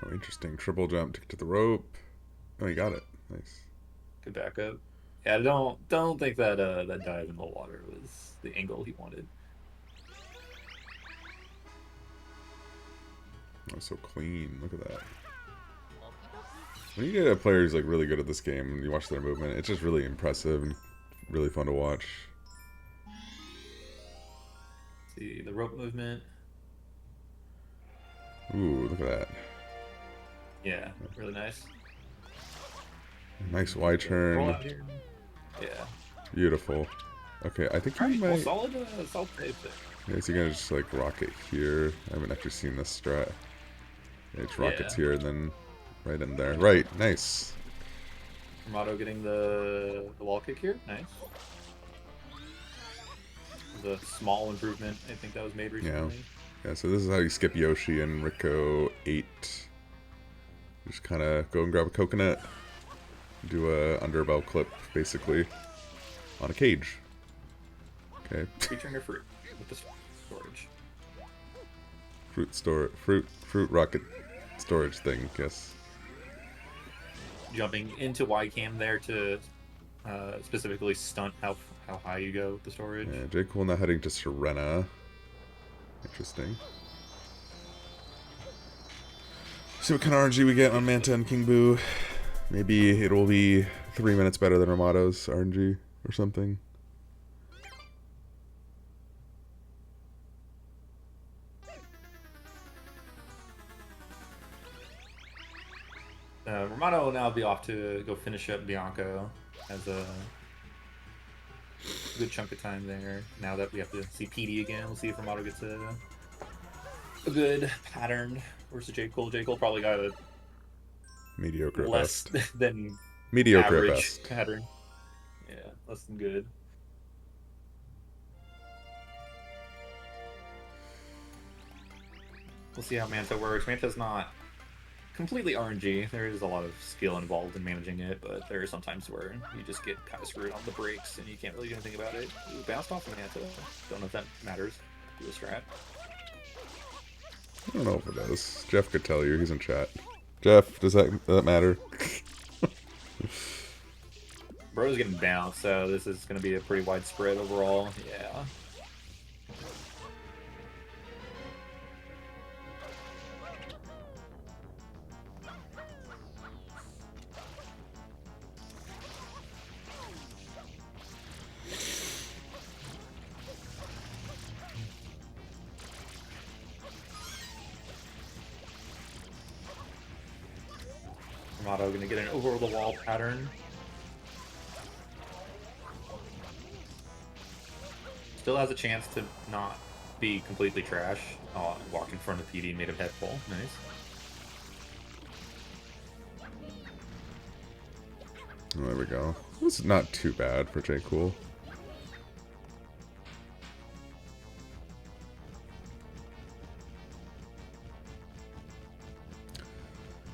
Oh, interesting. Triple jump to the rope. Oh, he got it. Nice. Good backup. Yeah, don't think that that dive in the water was the angle he wanted. Oh, so clean. Look at that. When you get a player who's like really good at this game and you watch their movement, it's just really impressive and really fun to watch. See the rope movement. Ooh, look at that. Yeah, really nice. Nice Y turn. Yeah. Beautiful. Okay, I think he might... Well, solid save there. Yeah, is he gonna just like rocket here? I haven't actually seen this strat. Yeah, it's rockets here and then right in there. Right, nice. Rimato getting the wall kick here. Nice. The small improvement I think that was made recently. Yeah, so this is how you skip Yoshi in Rico 8. Just kind of go and grab a coconut. Do a underbell clip, basically, on a cage. Okay. Featuring a fruit with the storage. Fruit rocket storage thing, yes. Jumping into Y cam there to specifically stunt how high you go with the storage. Yeah, Jcool now heading to Serena. Interesting. See what kind of RNG we get on Manta and King Boo. Maybe it will be 3 minutes better than Rimato's RNG or something. Rimato will now be off to go finish up Bianco. Has a good chunk of time there. Now that we have to see PD again, we'll see if Rimato gets a good pattern versus Jcool. Jcool probably got a Mediocre less best. than Mediocre average at best. pattern. Yeah, less than good. We'll see how Manta works. Manta's not completely RNG. There is a lot of skill involved in managing it, but there are some times where you just get kind of screwed on the brakes and you can't really do anything about it. Ooh, bounced off of Manta. Don't know if that matters to the strat. I don't know if it does. Jeff could tell you. He's in chat. Jeff, does that matter? Bro's getting bounced, so this is going to be a pretty widespread overall. Yeah. Rimato going to get an over-the-wall pattern. Still has a chance to not be completely trash. Oh, walk in front of PD, made him head full. Nice. Oh, there we go. This is not too bad for Jcool.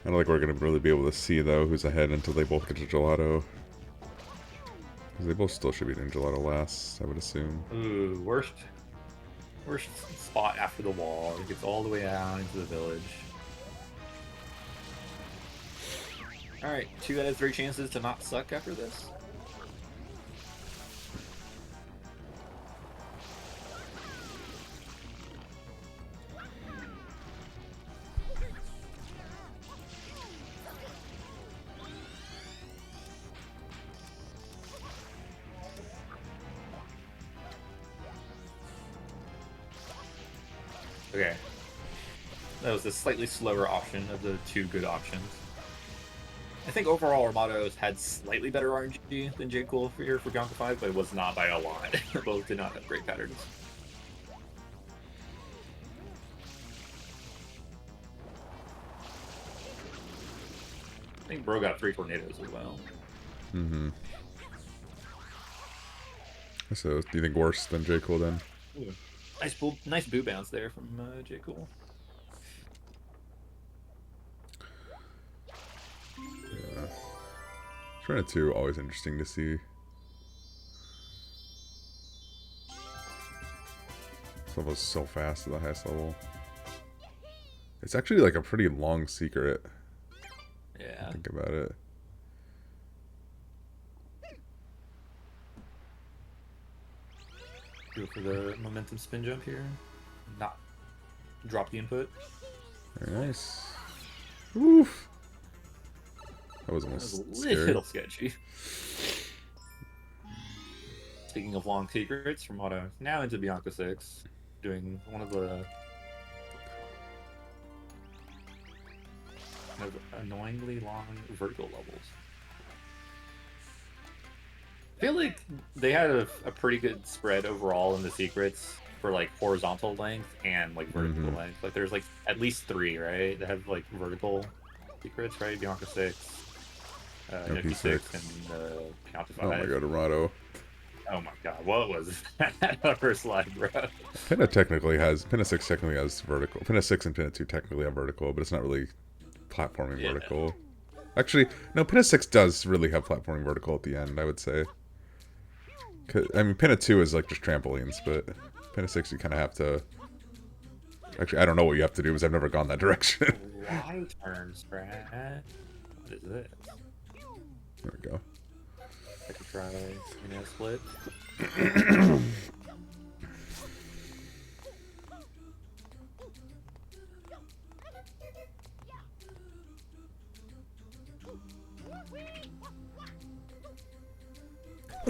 I don't think we're going to really be able to see, though, who's ahead until they both get to Gelato. Because they both still should be doing Gelato last, I would assume. Ooh, worst spot after the wall. It gets all the way out into the village. Alright, 2 out of 3 chances to not suck after this. Okay. That was the slightly slower option of the 2 good options. I think overall Rimato had slightly better RNG than Jcool here for Bianca 5, but it was not by a lot. Both did not have great patterns. I think Bro got 3 tornadoes as well. Mm-hmm. So, do you think worse than Jcool then? Ooh. Nice boo bounce there from Jcool. Yeah. Trying to always interesting to see. This level's so fast at the highest level. It's actually like a pretty long secret. Yeah. Think about it. Go for the momentum spin jump here. Not drop the input. Very nice. Oof. That was That was almost a little scary. sketchy. Speaking of long secrets, Rimato now into Bianca 6, doing one of the kind of annoyingly long vertical levels. I feel like they had a pretty good spread overall in the secrets for like horizontal length and like vertical length. Like there's like at least 3, right? That have like vertical secrets, right? Bianca 6, Yuki 6, and Counter 5. Oh my god, Rimato. Oh my god, what was that upper slide, bro? Pinna 6 technically has vertical. Pinna 6 and Pinna 2 technically have vertical, but it's not really platforming vertical. Actually, no, Pinna 6 does really have platforming vertical at the end, I would say. I mean, Pinna 2 is like just trampolines, but Pinna 6 you kind of have to... Actually, I don't know what you have to do because I've never gone that direction. Y turns, Brad. What is this? There we go. I could try a split.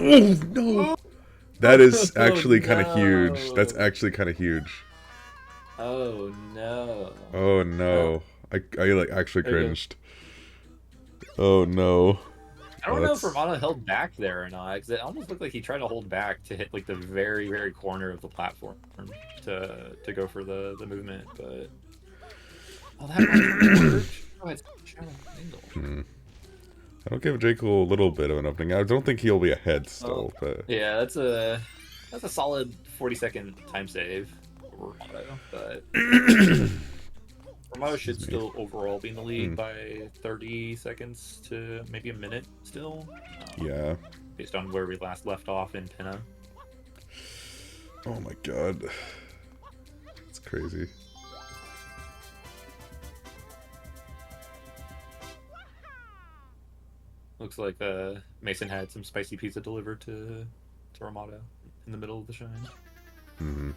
Oh, no! That is Oh actually kind of huge. That's no! actually kind of huge. Oh no! Oh, Well, no. I like, actually there you go. cringed. Oh, no. I Oh, don't know if that's... Rimato held back there or not, because it almost looked like he tried to hold back to hit like the very, very corner of the platform to go for the movement, but oh, that right turn worked. Oh, it's channel angle. Hmm. I'll give Jcool a little bit of an opening. I don't think he'll be ahead Oh, still, but... yeah, that's a solid 40-second time save for Rimato, but Rimato should Excuse me. still overall be in the Hmm. lead by 30 seconds to maybe a minute still, Yeah. based on where we last left off in Pinna. Oh my god. It's crazy. Looks like Mason had some spicy pizza delivered to Rimato in the middle of the shine. Hmm.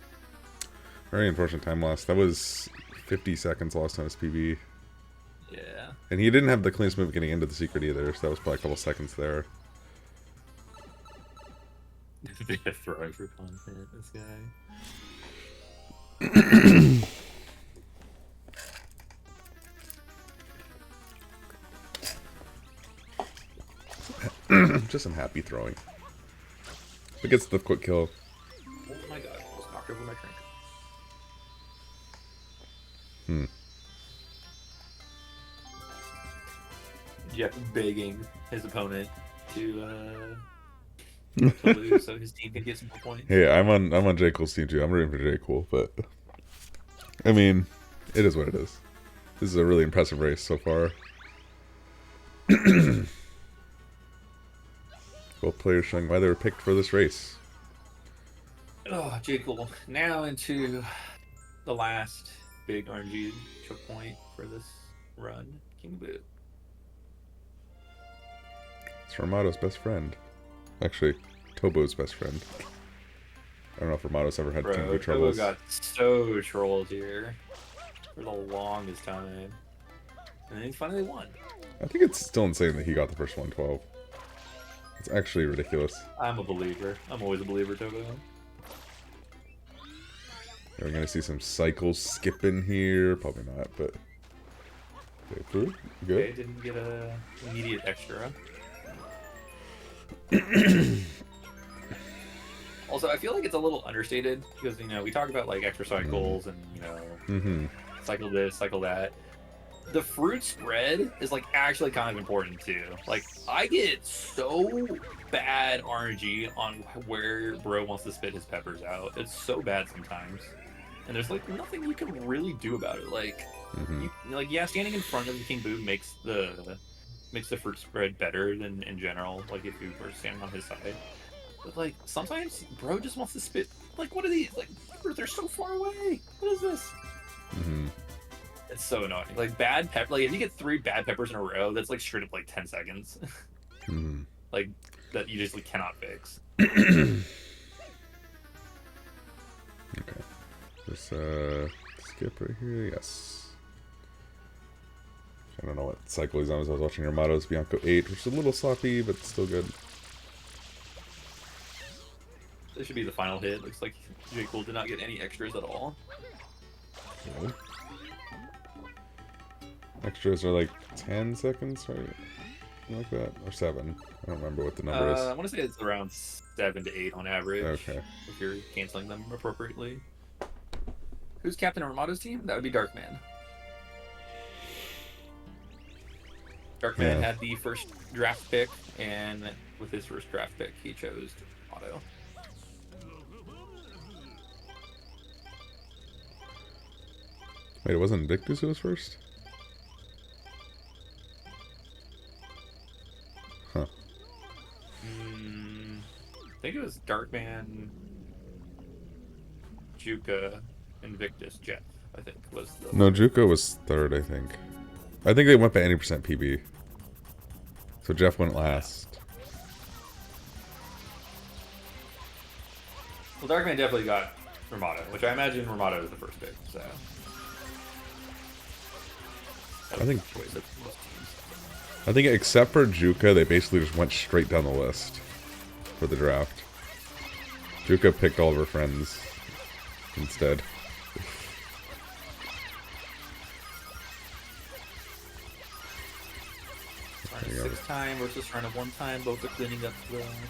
Very unfortunate time loss. That was 50 seconds lost on his PB. Yeah. And he didn't have the cleanest move getting into the secret either, so that was probably a couple seconds there. They're throwing for content, this guy. Just some happy throwing. But gets the quick kill. Oh my god, I almost knocked over my drink. Hmm. Jeff begging his opponent to lose so his team can get some more points. Hey, I'm on Jcool's team too. I'm rooting for Jcool, but I mean, it is what it is. This is a really impressive race so far. Both players showing why they were picked for this race. Oh, Jcool. Now into the last big RNG choke point for this run. King Boo. It's Rimato's best friend. Actually, Tobo's best friend. I don't know if Rimato's ever had King Boo troubles. Tobo got so trolled here for the longest time. And then he finally won. I think it's still insane that he got the first 112. It's actually ridiculous. I'm a believer. I'm always a believer, Tobo. Are we gonna see some cycles skipping here? Probably not, but... Okay, food? Good? Okay, didn't get a immediate extra. Also, I feel like it's a little understated because, you know, we talk about, like, extra cycles and, you know, cycle this, cycle that. The fruit spread is, like, actually kind of important, too. Like, I get so bad RNG on where bro wants to spit his peppers out. It's so bad sometimes. And there's, like, nothing you can really do about it. Like, yeah, standing in front of the King Boo makes the fruit spread better than in general, like, if you were standing on his side. But, like, sometimes bro just wants to spit. Like, what are these? Like, they're so far away. What is this? It's so annoying. Like, bad pepper. Like, if you get 3 bad peppers in a row, that's, like, straight up, like, 10 seconds. Like, that you just, like, cannot fix. Okay. Just, skip right here. Yes. I don't know what cycle he's on. As I was watching Rimato's Bianco 8, which is a little sloppy, but still good. This should be the final hit. Looks like Jcool did not get any extras at all. No. Extras are like 10 seconds, right? Something like that? Or 7. I don't remember what the number is. I want to say it's around 7 to 8 on average. Okay. If you're canceling them appropriately. Who's captain of Rimato's team? That would be Darkman. Darkman had the first draft pick, and with his first draft pick, he chose Rimato. Wait, it wasn't Invictus who was first? Huh. I think it was Darkman, Juka, Invictus, Jeff, I think, was the... No, Juka was third, I think. I think they went by 80% PB. So Jeff went last. Well, Darkman definitely got Rimato, which I imagine Rimato was the first pick, so... I think except for Juka, they basically just went straight down the list. for the draft. Juka picked all of her friends instead. Run a 6-time versus run a 1-time, both are cleaning up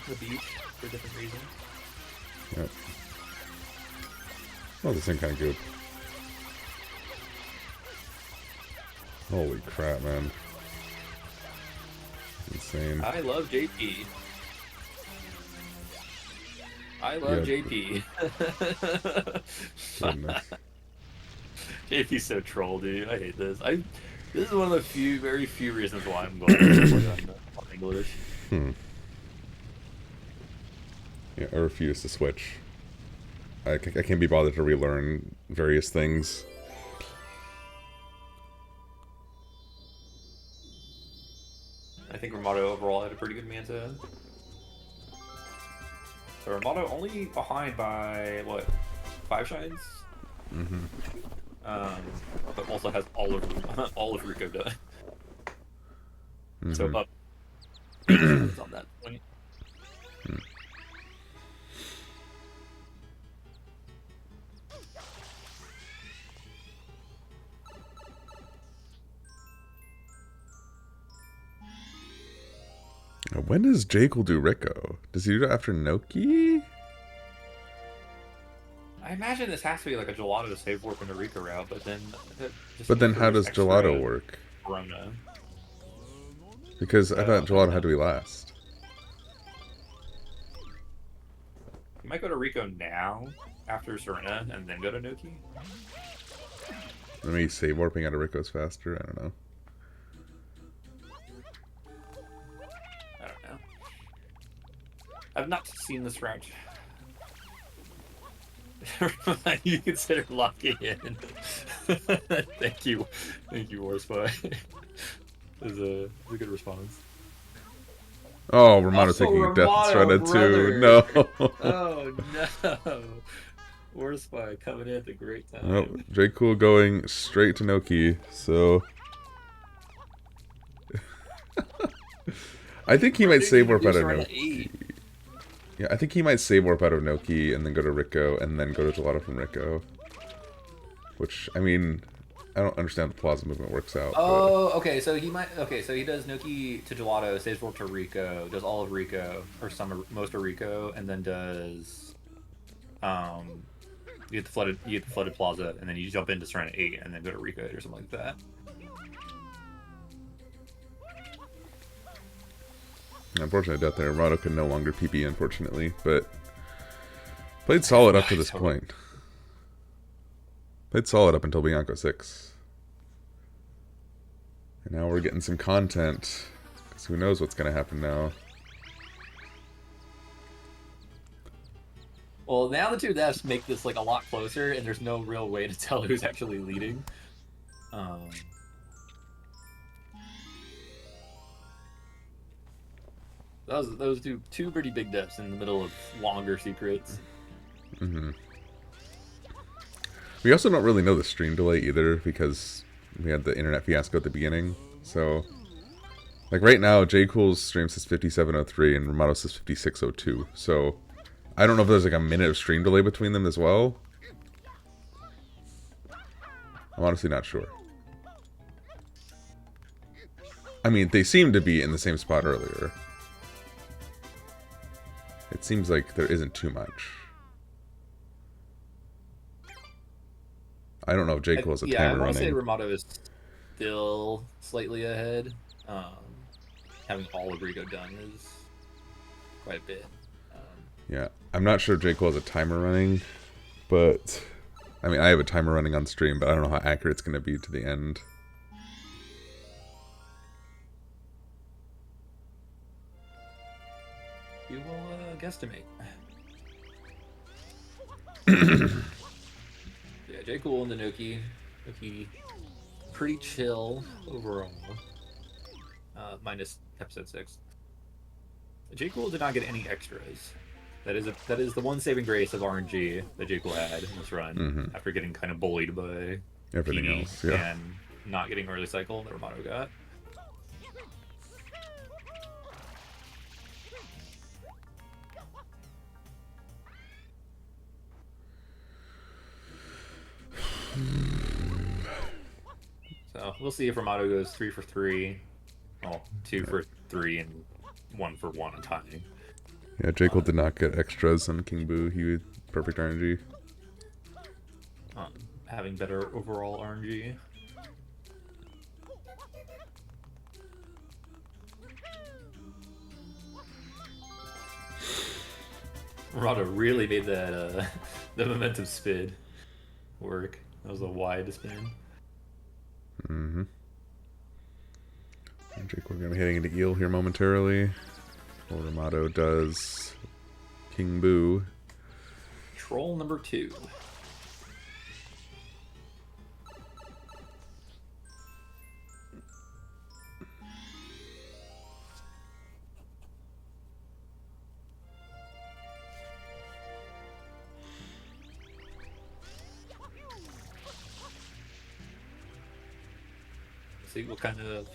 the beach for different reasons. Yep. Oh, the same kind of goop. Holy crap, man. Insane. I love JP. I love JP. Goodness. JP's so troll, dude. I hate this. This is one of the very few reasons why I'm going to support on English. Yeah, I refuse to switch. I can't be bothered to relearn various things. I think Rimato overall had a pretty good Manta. So Rimato only behind by, what, 5 shines? But also has all of Rico done. So up 8 shines on that point. When does Jcool do Rico? Does he do it after Noki? I imagine this has to be like a Gelato to save warp into Rico route, but then... How does Gelato work? Corona. Because I thought Gelato had to be last. You might go to Rico now, after Serena, and then go to Noki. Maybe save warping out of Rico is faster? I don't know. I've not seen this route. You consider locking in. Thank you, Warspy. Is a good response. Oh, Rimato taking a death Serena too. No. Oh no. Warspy coming in at the great time. Oh, Jcool going straight to Noki. So I think he might save warp out of Noki. Yeah, I think he might save warp out of Noki and then go to Rico and then go to Gelato from Rico. Which, I mean, I don't understand how the Plaza movement works out. Oh, but... okay, so he might... Okay, so he does Noki to Gelato, saves warp to Rico, does all of Rico, or most of Rico, and then does... You get the flooded Plaza, and then you jump into Serena 8, and then go to Rico or something like that. Unfortunately, death there. Rimato could no longer PP, unfortunately, but played solid up to this point. Played solid up until Bianco 6. And now we're getting some content, because who knows what's going to happen now. Well, now the two deaths make this like a lot closer, and there's no real way to tell who's actually leading. Those two pretty big deaths in the middle of longer secrets. We also don't really know the stream delay either, because we had the internet fiasco at the beginning. So, like right now, Jcool's stream says 57:03 and Rimato says 56:02. So, I don't know if there's like a minute of stream delay between them as well. I'm honestly not sure. I mean, they seem to be in the same spot earlier. It seems like there isn't too much. I don't know if Jcool has a timer running. I want to say Rimato is still slightly ahead. Having all of Rico done is quite a bit. Yeah, I'm not sure if Jcool has a timer running, but I mean, I have a timer running on stream, but I don't know how accurate it's going to be to the end. You will guesstimate. Yeah, Jcool and the Noki. Noki, pretty chill overall. Minus episode 6. Jcool did not get any extras. That is the one saving grace of RNG that Jcool had in this run after getting kind of bullied by everything PD else, yeah, and not getting early cycle that Rimato got. So we'll see if Rimato goes 3 for 3. Well, 2 for 3 and 1 for 1 on timing. Yeah, Jcool did not get extras on King Boo. He was perfect RNG. Having better overall RNG. Rimato really made that the momentum spin work. That was a wide spin. Mm-hmm. Jcool gonna be heading into Eel here momentarily. While Rimato does King Boo. Troll number 2. See what kind of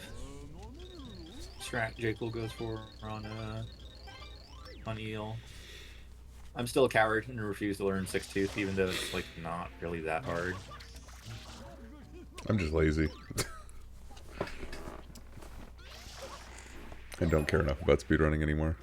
strat Jcool goes for on Eel. I'm still a coward and refuse to learn Six Tooth, even though it's like not really that hard. I'm just lazy. I don't care enough about speedrunning anymore.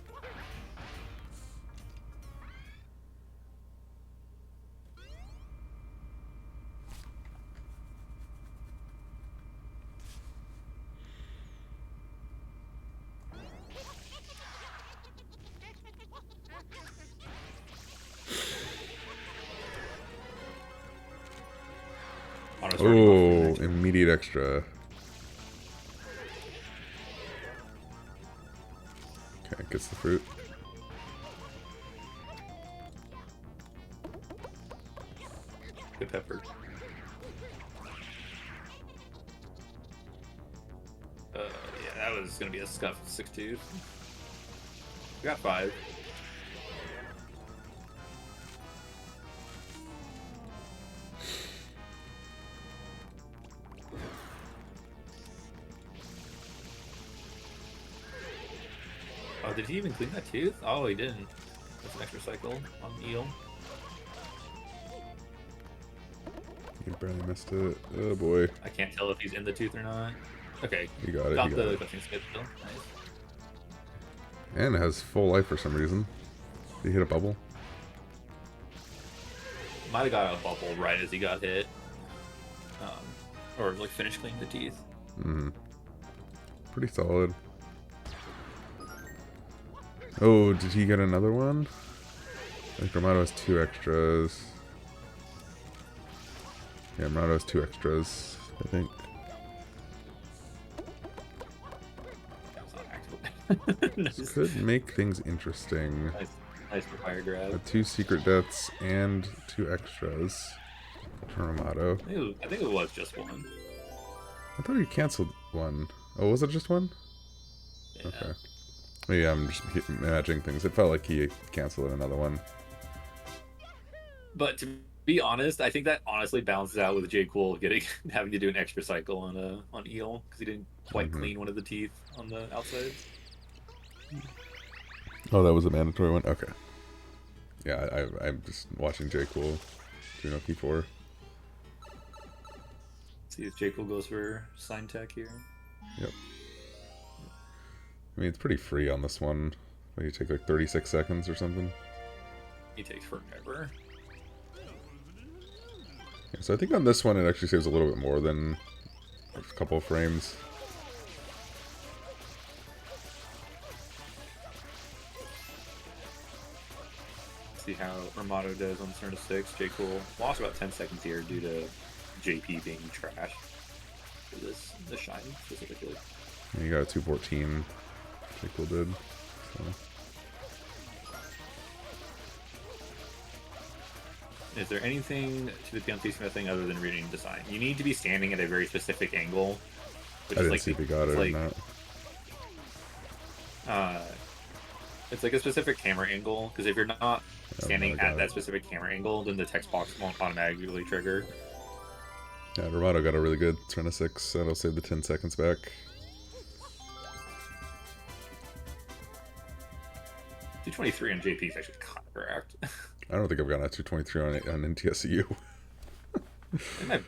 Oh, immediate extra. Okay, gets the fruit. Good pepper. Yeah, that was gonna be a scuff 6-2. We got 5. Oh, did he even clean that tooth? Oh, he didn't. That's an extra cycle on Eel. He barely missed it. Oh boy. I can't tell if he's in the tooth or not. Okay. You got it. Got you the got it. clutching skip still. Nice. And it has full life for some reason. Did he hit a bubble? Might have got a bubble right as he got hit. Or like finished cleaning the teeth. Mm-hmm. Pretty solid. Oh, did he get another one? I think Rimato has 2 extras. Yeah, Rimato has 2 extras, I think. That was not accident. Nice. This could make things interesting. Nice for fire grab. 2 secret deaths and 2 extras for Rimato. I think it was just one. I thought he canceled one. Oh, was it just one? Yeah. Okay. Yeah, I'm just imagining things. It felt like he canceled another one. But to be honest, I think that honestly balances out with Jcool having to do an extra cycle on Eel because he didn't quite clean one of the teeth on the outside. Oh, that was a mandatory one? Okay. Yeah, I'm just watching Jcool do no P4. See if Jcool goes for sign tech here. Yep. I mean, it's pretty free on this one. Like, you take like 36 seconds or something. He takes forever. Yeah, so I think on this one it actually saves a little bit more than a couple of frames. See how Rimato does on turn 6. Jcool lost about 10 seconds here due to JP being trash for the shine specifically. And you got a 214. Jcool did. So. Is there anything to the PMT smithing other than reading design? You need to be standing at a very specific angle. Which I is didn't like see if he got it or not. It's like a specific camera angle, because if you're not standing at that it. specific camera angle, then the text box won't automatically trigger. Yeah, Rimato got a really good turn of 6. That'll save the 10 seconds back. 223 on JP is actually kind of correct. I don't think I've gotten a 223 on NTSU. It might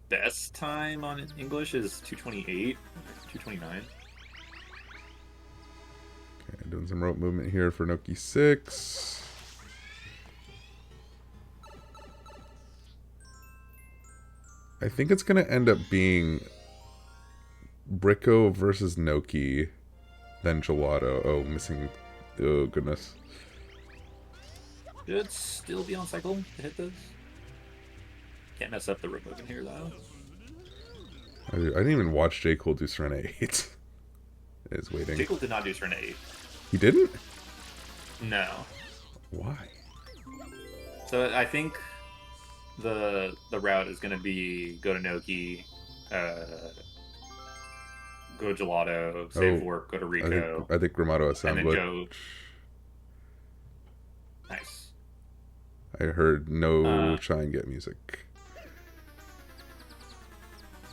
best time on English is 228, 229. Okay, doing some rope movement here for Noki 6. I think it's going to end up being Bricko versus Noki, then Gelato. Oh, missing. Oh, goodness. Should still be on cycle to hit this. Can't mess up the rope movement here, though. I didn't even watch Jcool do Serena 8. Is waiting. Jcool did not do Serena 8. He didn't? No. Why? So I think the route is going to be go to Noki, go Gelato, save work, go to Rico. I think Rimato has sound and then glitch. go. Nice. I heard no shine get music.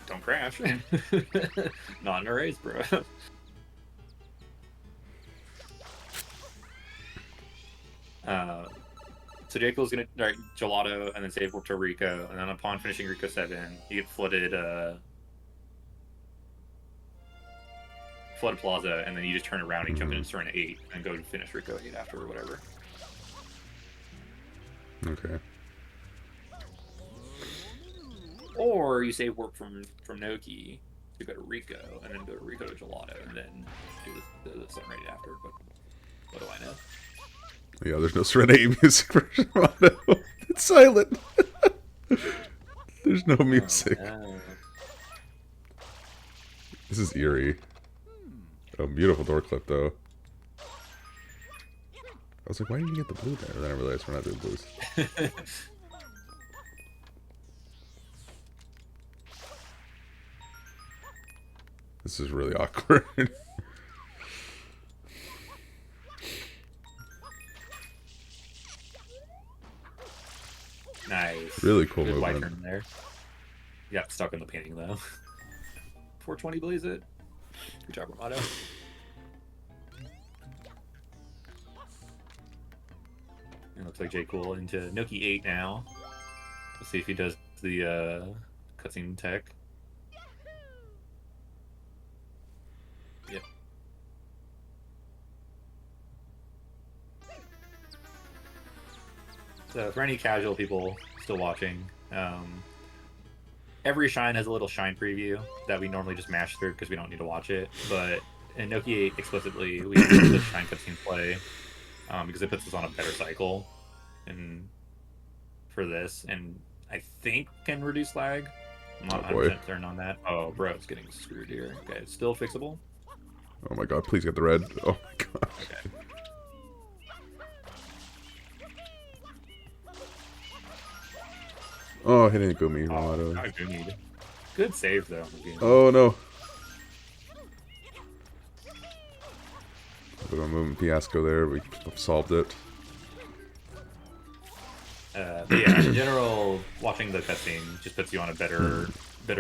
Don't crash. Not in a race, bro. So Jcool's gonna Gelato and then save work to Rico, and then upon finishing Rico 7, you get flooded Flood Plaza, and then you just turn around and jump into Serena 8 and go to finish Rico 8 after or whatever. Okay. Or you save work from Noki to go to Rico, and then go to Rico to Gelato, and then do the 7 right after. But what do I know? Yeah, there's no Serenade music for Shimano. It's silent. There's no music. Oh, no. This is eerie. Oh, beautiful door clip, though. I was like, why didn't you get the blue there? Then I realized we're not doing blues. This is really awkward. Nice. Really cool Good movement. Y turn there. You got stuck in the painting though. 420 blaze it. Good job, Rimato. It looks like Jcool into Noki 8 now. Let's see if he does the cutscene tech. Yep. So for any casual people still watching, every shine has a little shine preview that we normally just mash through because we don't need to watch it. But in Noki 8 explicitly, we let the shine cutscene play because it puts us on a better cycle and for this, and I think can reduce lag. I'm not 100% certain on that. Oh, bro, it's getting screwed here. Okay, it's still fixable. Oh my god, please get the red. Oh my god. Okay. Oh, hitting a Gumi, Rimato. I do need. Good save though. Oh no. A bit of a movement fiasco there. We solved it. But yeah, in general, watching the cutscene just puts you on a better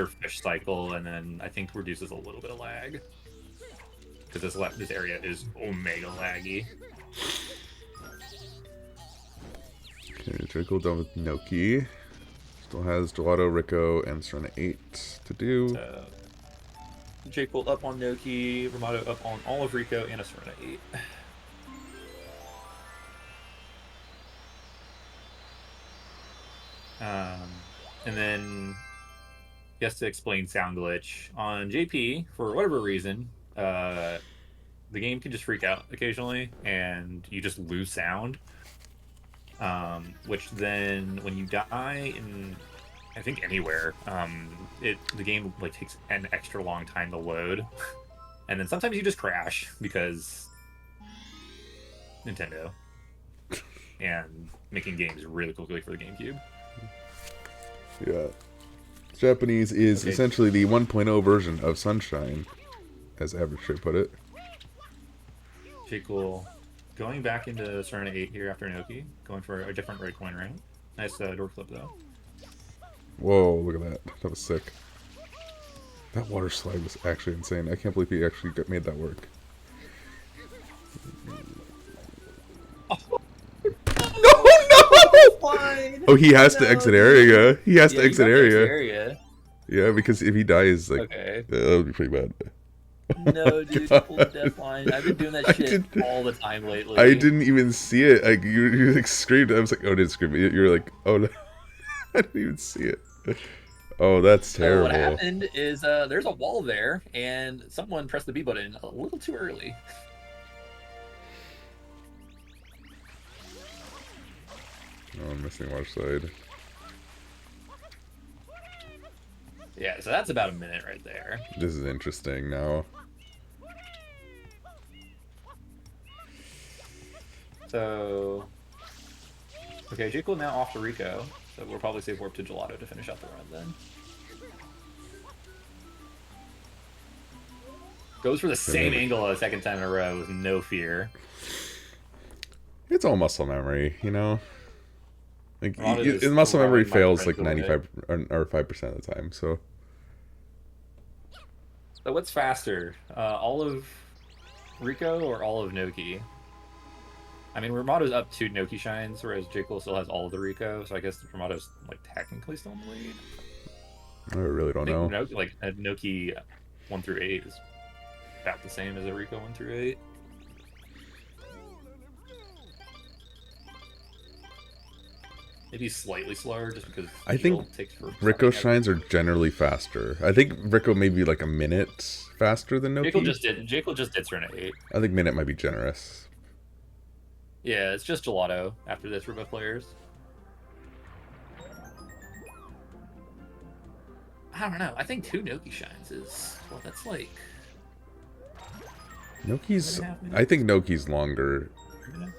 fish cycle, and then I think reduces a little bit of lag because this area is omega laggy. Okay, Jcool done with Noki. Still has Gelato, Rico, and Serena 8 to do. Jcool up on Noki, Rimato up on all of Rico, and a Serena 8. And then he has to explain sound glitch on JP for whatever reason. The game can just freak out occasionally, and you just lose sound. Which then, when you die in, I think anywhere, the game like takes an extra long time to load, and then sometimes you just crash because Nintendo and making games really quickly for the GameCube. Yeah. Japanese is essentially the 1.0 version of Sunshine, as Average Trade put it. Jcool going back into Serena 8 here after Noki, going for a different red coin round. Nice door flip though. Whoa, look at that. That was sick. That water slide was actually insane. I can't believe he actually made that work. Oh. No! Oh, he has to exit area. He has to exit area. Yeah, because if he dies, like, Okay. that would be pretty bad. Oh No, my dude, he pulled the god. death line. I've been doing that I shit did all the time I lately. didn't even see it. Like you like screamed. I was like, oh, I didn't scream. You're like, oh no, I didn't even see it. Oh, that's So what terrible. happened is there's a wall there, and someone pressed the B button a little too early. Oh, I'm missing watch side. Yeah, so that's about a minute right there. This is interesting now. So, okay, Jcool now off to Rico, so we'll probably save warp to Gelato to finish out the run then. Goes for the same angle a second time in a row with no fear. It's all muscle memory, you know. Like muscle memory throwing my fails like friends away. 95 or 5% of the time. So So what's faster, all of Rico or all of Noki? I mean, Rimato's up 2 Noki shines, whereas Jcool still has all of the Rico, so I guess Rimato's like technically still in the lead. I really don't I think know. Noki, like a Noki 1 through 8 is about the same as a Rico 1 through 8. Maybe slightly slower, just because I think takes for Rico shines are generally faster. I think Rico may be like a minute faster than Noki. Jcool just did turn 8. I think minute might be generous. Yeah, it's just Gelato after this for both players. I don't know. I think 2 Noki shines is well. That's like Noki's. I think Noki's longer.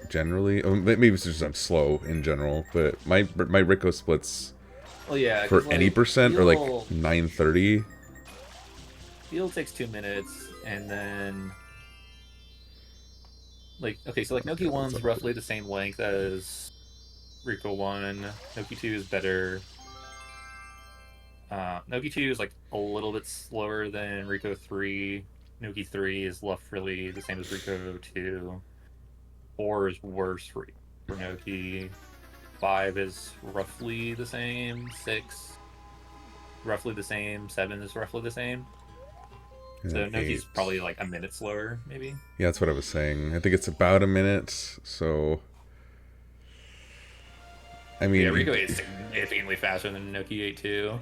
Generally, maybe it's just I'm slow in general, but my Rico splits. Well, yeah, for like, any percent or like 930. Field takes 2 minutes, and then like okay, so like Noki 1's roughly the same length as Rico 1. Noki 2 is better. Noki 2 is like a little bit slower than Rico 3. Noki 3 is roughly the same as Rico 2. 4 is worse for Noki. 5 is roughly the same. 6, roughly the same. 7 is roughly the same. So Noki's probably like a minute slower, maybe. Yeah, that's what I was saying. I think it's about a minute, so... I mean... Yeah, Rico 8 is significantly faster than Noki 8 too.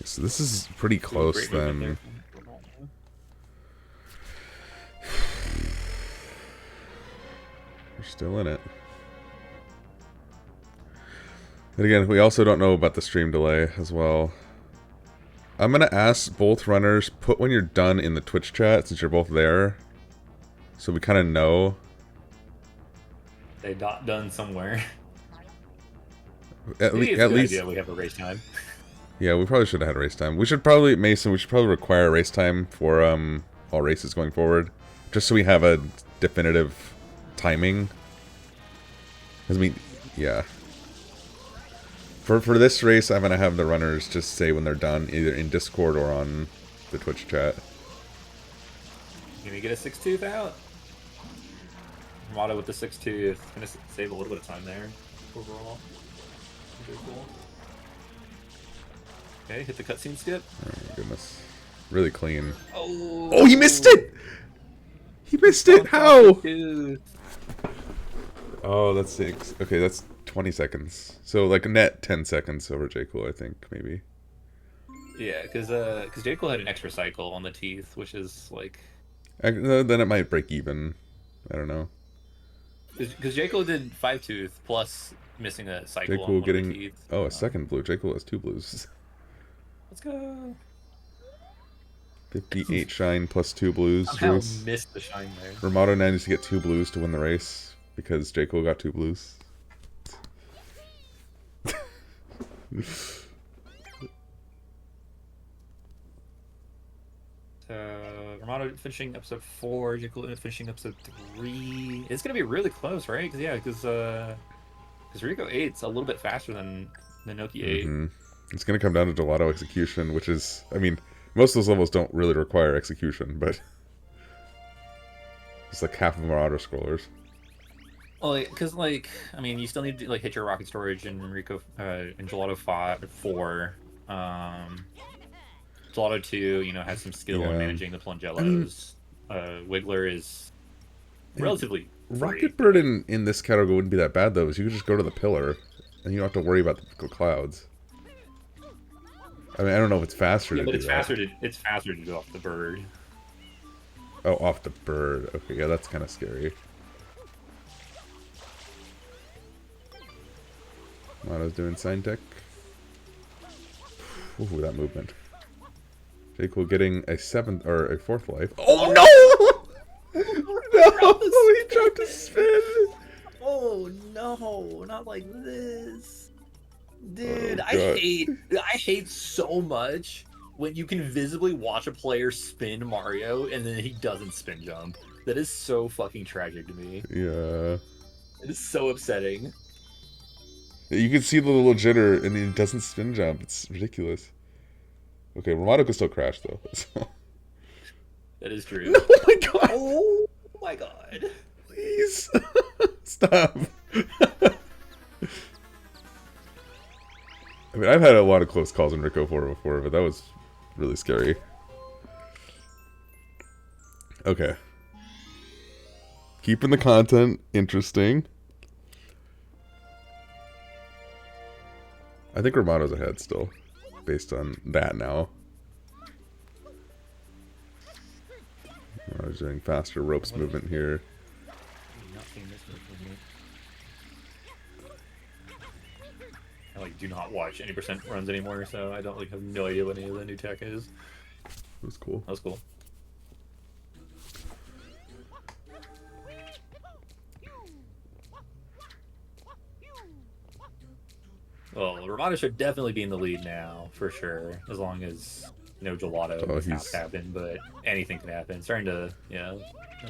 So this is pretty close then. We're still in it. And again, we also don't know about the stream delay as well. I'm going to ask both runners, put when you're done in the Twitch chat, since you're both there. So we kind of know. They done somewhere. At least idea we have a race time. Yeah, we probably should have had race time. We should probably, Mason, we should probably require race time for all races going forward. Just so we have a definitive timing. Because, I mean, yeah. For this race, I'm going to have the runners just say when they're done, either in Discord or on the Twitch chat. Can we get a 6-tooth out? Rimato with the 6-tooth. Going to save a little bit of time there overall. Very cool. Okay, hit the cutscene skip. Oh my goodness. Really clean. Oh, he missed it! He missed it! How? Oh, that's 6. Okay, that's 20 seconds. So, like, net 10 seconds over Jcool, I think, maybe. Yeah, because Jcool had an extra cycle on the teeth, which is, like... Then it might break even. I don't know. Because Jcool did 5-tooth plus missing a cycle Jcool on one getting... of the teeth. Oh, a second blue. Jcool has 2 blues. Let's go. 58 shine plus 2 blues. Somehow missed the shine there. Rimato now needs to get 2 blues to win the race because Jcool got 2 blues. Rimato finishing episode 4, Jcool finishing episode 3. It's gonna be really close, right? Because Rico 8's a little bit faster than Noki 8. Mm-hmm. It's gonna come down to Gelato execution, which is, I mean, most of those levels don't really require execution, but It's like half of our auto scrollers. Well, because like I mean, you still need to like hit your rocket storage in in Gelato 5 4. Gelato 2, you know, has some skill in Yeah. managing the I mean, Plungellos. Wiggler is man, relatively free, Rocket Bird but in this category wouldn't be that bad though, because you could just go to the pillar, and you don't have to worry about the clouds. I mean, I don't know if it's faster yeah, to but do that. it's faster to do off the bird. Oh, off the bird. Okay, yeah, that's kind of scary. Mono's doing sign tech. Ooh, that movement. Jcool getting a 7th or a 4th life. Oh no! No, he dropped a spin. Oh no, not like this. Oh Dude, god. I hate so much when you can visibly watch a player spin Mario and then he doesn't spin jump. That is so fucking tragic to me. Yeah. It is so upsetting. You can see the little jitter, and he doesn't spin jump. It's ridiculous. Okay, Rimato can still crash though. So. That is true. No, oh my god! Oh my god. Please stop. I mean, I've had a lot of close calls in Rico 4 before, but that was really scary. Okay. Keeping the content interesting. I think Rimato's ahead still, based on that now. I was doing faster ropes movement here. Not seeing this movement. I like do not watch any percent runs anymore, so I don't like have no idea what any of the new tech is. It was cool. That was cool. Well, Rimato should definitely be in the lead now, for sure, as long as no gelato mishaps happen, but anything can happen. It's starting to, yeah,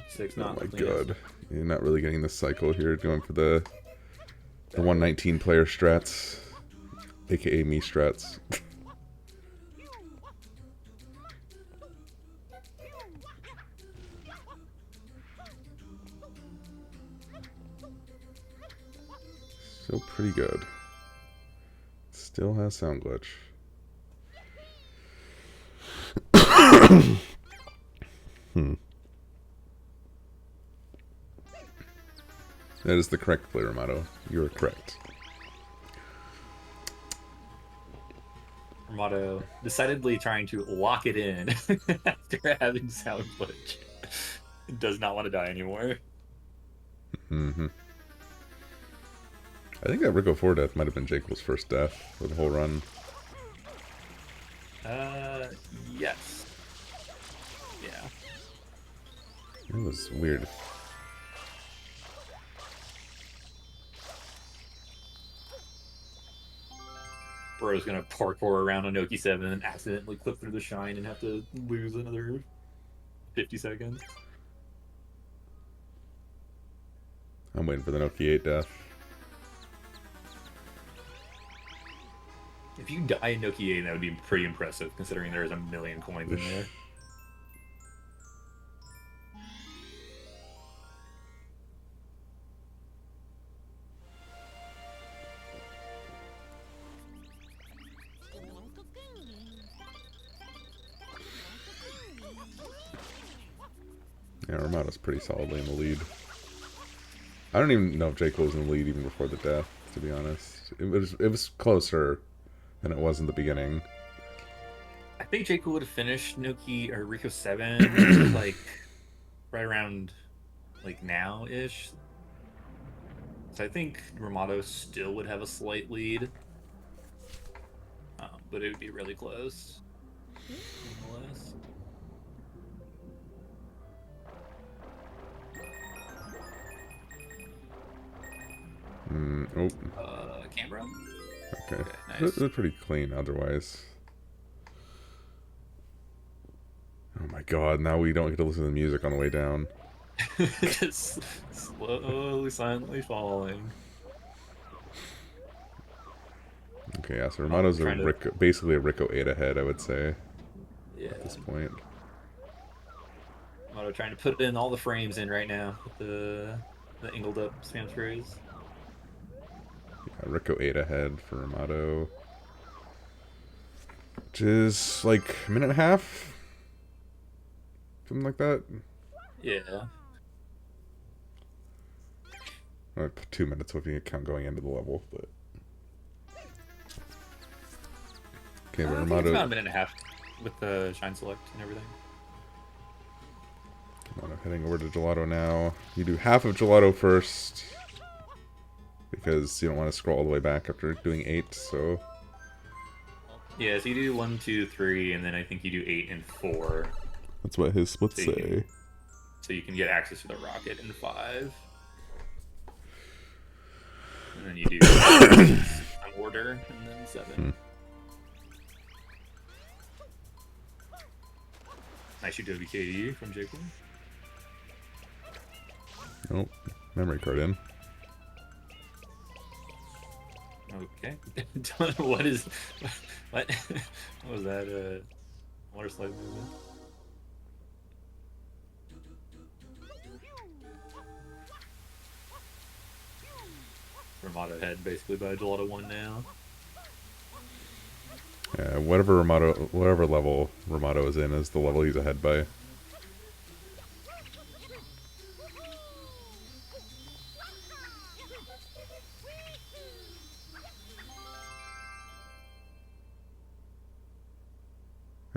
6 not. Oh my god. You're not really getting the cycle here, going for the 119 player strats, aka me strats. Still pretty good. Still has sound glitch. That is the correct player motto. You are correct. Rimato decidedly trying to lock it in after having sound glitch. Does not want to die anymore. Mm-hmm. I think that Rico 4 death might have been Jcool's first death for the whole run. Yes. Yeah. It was weird. Bro's gonna parkour around on Noki 7 and accidentally clip through the shine and have to lose another 50 seconds. I'm waiting for the Noki 8 death. If you die in Noki 8, that would be pretty impressive, considering there's a million coins in there. Yeah, Ramada's pretty solidly in the lead. I don't even know if Jcool was in the lead even before the death, to be honest. It was closer than it was in the beginning. I think Jcool would have finished Noki or Rico 7 like right around like now-ish. So I think Rimato still would have a slight lead. But it would be really close. Nonetheless. Canberra? Okay. Nice. They're pretty clean otherwise. Oh my god, now we don't get to listen to the music on the way down. Just slowly, silently falling. Okay, yeah, so Rimato's basically a Rico 8 ahead, I would say. Yeah. At this point. Rimato trying to put in all the frames in right now with the angled up spam sprays. Yeah, Rico 8 ahead for Rimato. Which is like a minute and a half? Something like that? Yeah. Or 2 minutes if you count going into the level, but... Okay, but I think it's about a Rimato... minute and a half with the shine select and everything. Rimato heading over to Gelato now. You do half of Gelato first. Because you don't want to scroll all the way back after doing 8, so... Yeah, so you do 1, 2, 3, and then I think you do 8 and 4. That's what his splits say. So you can get access to the rocket in 5. And then you do an order, and then 7. Nice UWKE from Jcool. Nope. Memory card in. Okay. What is... What was that? Water slide movement? Rimato head basically by Gelato 1 now. Yeah, whatever level Rimato is in is the level he's ahead by.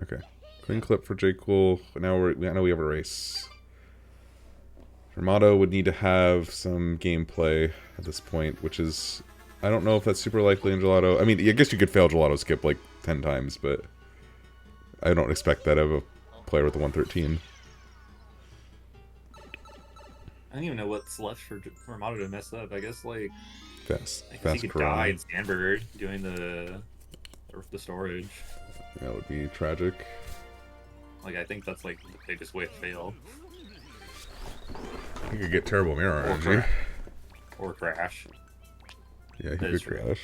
Okay. Clean clip for Jcool. Now I know we have a race. Rimato would need to have some gameplay at this point, which is... I don't know if that's super likely in Gelato. I mean, I guess you could fail Gelato skip like 10 times, but... I don't expect that of a player with the 113. I don't even know what's left for Rimato to mess up. I guess, like... Fast he could die in Sandbird doing the storage. That would be tragic. Like, I think that's, like, the biggest way to fail. He could get terrible mirror energy. Or crash. Yeah, he could crash.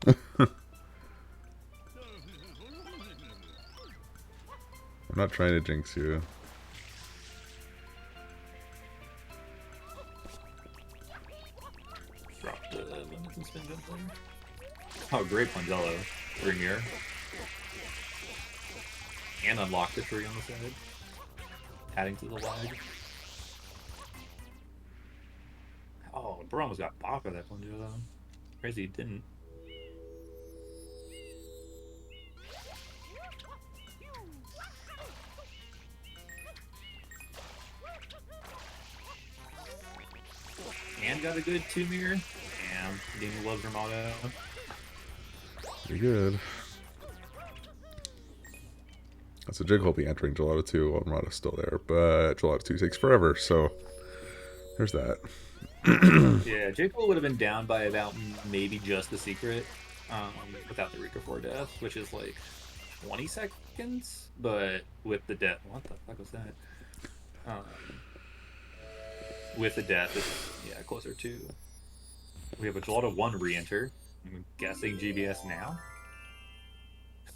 I'm not trying to jinx you. Drop the limits and spin jump there. Oh, great Ponzello. 3 mirror. And unlock the tree on the side. Adding to the lag. Oh, bro almost got bop by that Ponzello. Crazy he didn't. And got a good 2 mirror. Damn, Demon loves Rimato. Pretty good. So Jig will be entering Gelato 2 while Rimato's still there, but Gelato 2 takes forever, so there's that. Yeah, Jcool would have been down by about maybe just the secret without the Rika 4 death, which is like 20 seconds, but with the death... What the fuck was that? With the death, it's, yeah, closer to... We have a Gelato 1 re-enter. I'm guessing GBS now.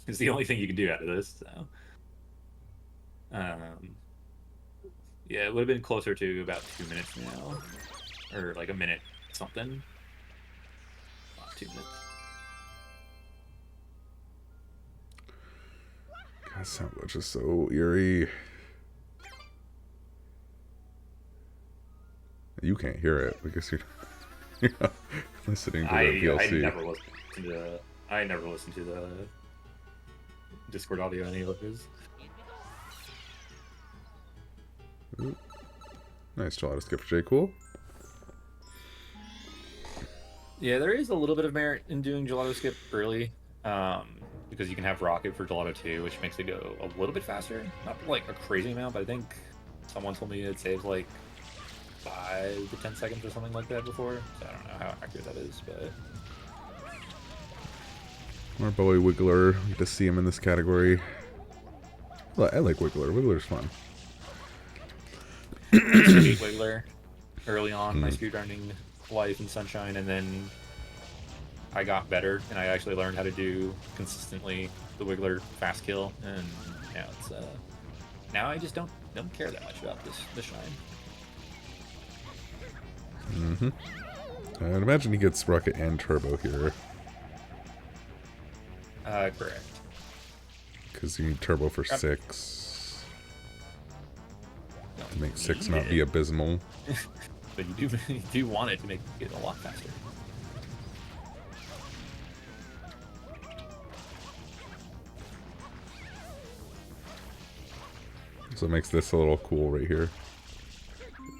It's the only thing you can do out of this, so... yeah, it would have been closer to about 2 minutes now. Or like a minute something. Not 2 minutes. God, sound is so eerie. You can't hear it because you're not listening to the VLC. I never listened to the Discord audio anyways. Ooh. Nice Gelato skip for Jcool. Yeah, there is a little bit of merit in doing Gelato skip early, because you can have Rocket for Gelato 2, which makes it go a little bit faster. Not like a crazy amount, but I think someone told me it saves like 5 to 10 seconds or something like that before. So I don't know how accurate that is, but... Our boy Wiggler. We get to see him in this category. Well, I like Wiggler. Wiggler's fun. Wiggler early on, my speedrunning life in Sunshine, and then I got better and I actually learned how to do consistently the Wiggler fast kill, and now it's now I just don't care that much about this shine. Mm-hmm. I'd imagine he gets rocket and turbo here. Correct. Because you need turbo for 6. To make 6 not be abysmal. But you do want it to make it a lot faster. So it makes this a little cool right here.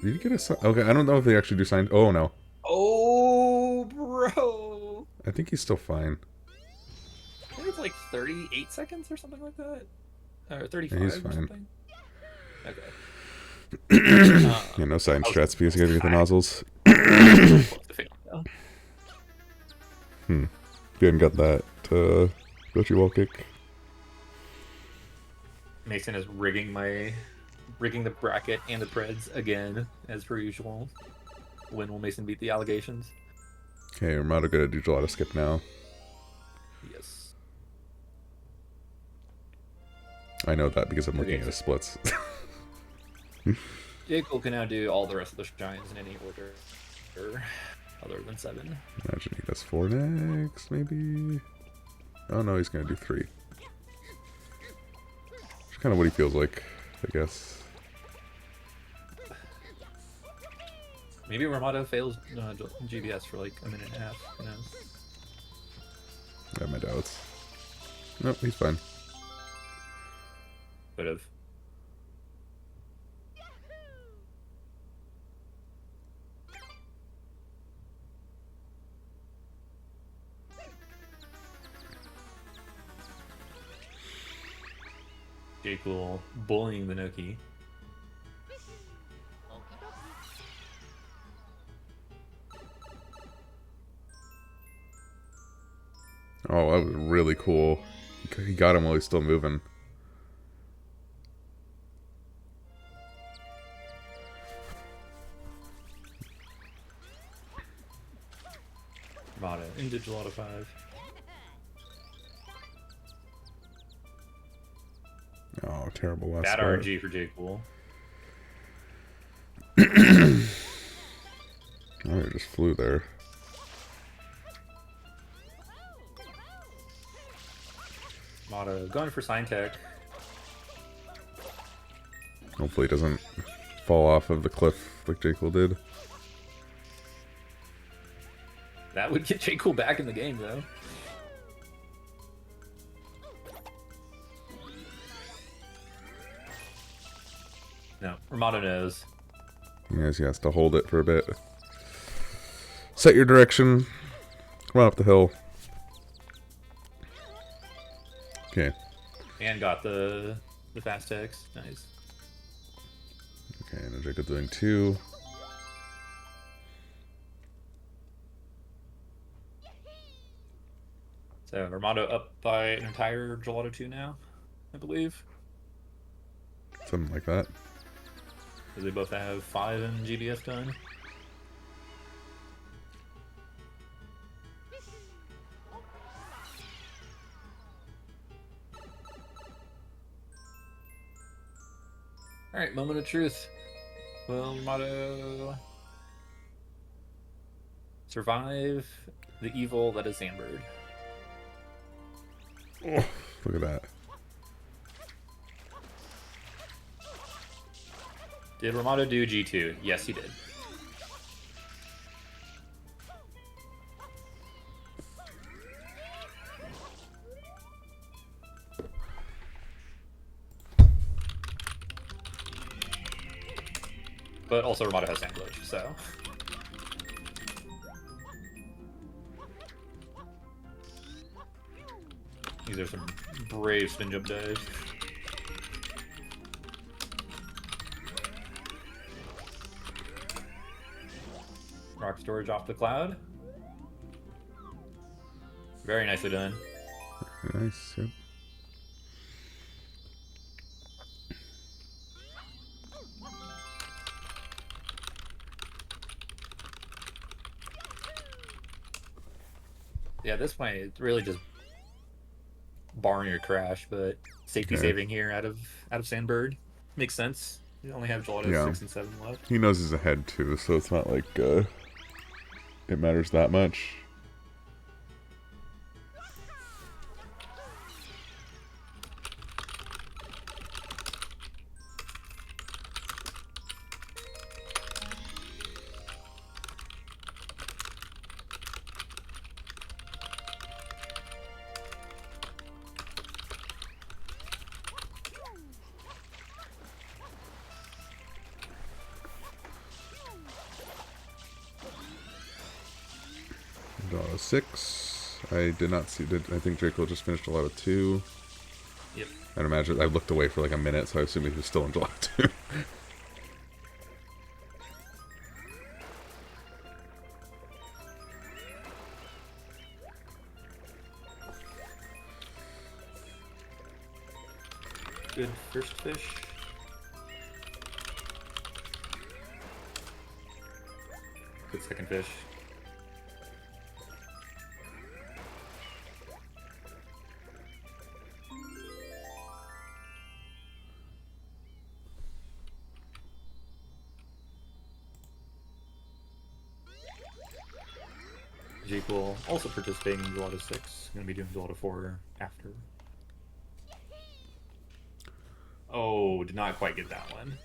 Did you get a sign? Okay, I don't know if they actually do sign. Oh, no. Oh, bro. I think he's still fine. I think it's like 38 seconds or something like that. Or 35 Yeah, he's or fine. something. Okay. Yeah, no sign strats because you gotta get the nozzles. You hadn't got that Gochi wall kick. Mason is rigging the bracket and the Preds again, as per usual. When will Mason beat the allegations? Okay, Rimato gonna do gelato skip now. Yes. I know that because I'm looking at his splits. Jcool can now do all the rest of the shines in any order other than 7. Imagine he does 4 next, maybe. Oh no, he's gonna do 3. Which is kind of what he feels like, I guess. Maybe Rimato fails GBS for like a minute and a half. Who knows? I have my doubts. Nope, he's fine. Could have. Jcool bullying the Noki. Oh, that was really cool. He got him while he's still moving. Rimato into gelato 5. Oh, terrible last Bad spot. RNG for Jcool. Oh, he just flew there. Rimato going for sign tech. Hopefully he doesn't fall off of the cliff like Jcool did. That would get Jcool back in the game, though. No, Rimato knows. Yes, he has to hold it for a bit. Set your direction. Come on up the hill. Okay. And got the fast text. Nice. Okay, and Jacob doing 2. So Rimato up by an entire gelato 2 now, I believe. Something like that. Because they both have 5 in GBS done. Alright, moment of truth. Will Rimato survive the evil that is Sandbird? Oh, look at that. Did Rimato do G2? Yes, he did. But also Rimato has sand glitch, so. These are some brave spin jump dives. Rock storage off the cloud. Very nicely done. Nice, yep. Yeah, at this point, it's really just barring your crash, but safety Okay. saving here out of Sandbird makes sense. You only have Gelato Yeah. 6 and 7 left. He knows he's ahead too, so it's not like it matters that much. Gelato 6. I did not see. I think Jcool just finished Gelato 2. Yep. I'd imagine I looked away for like a minute, so I assumed he was still in Gelato 2. Good first fish. Good second fish. Jcool also participating in Gelato 6. Going to be doing Gelato 4 after. Oh, did not quite get that one.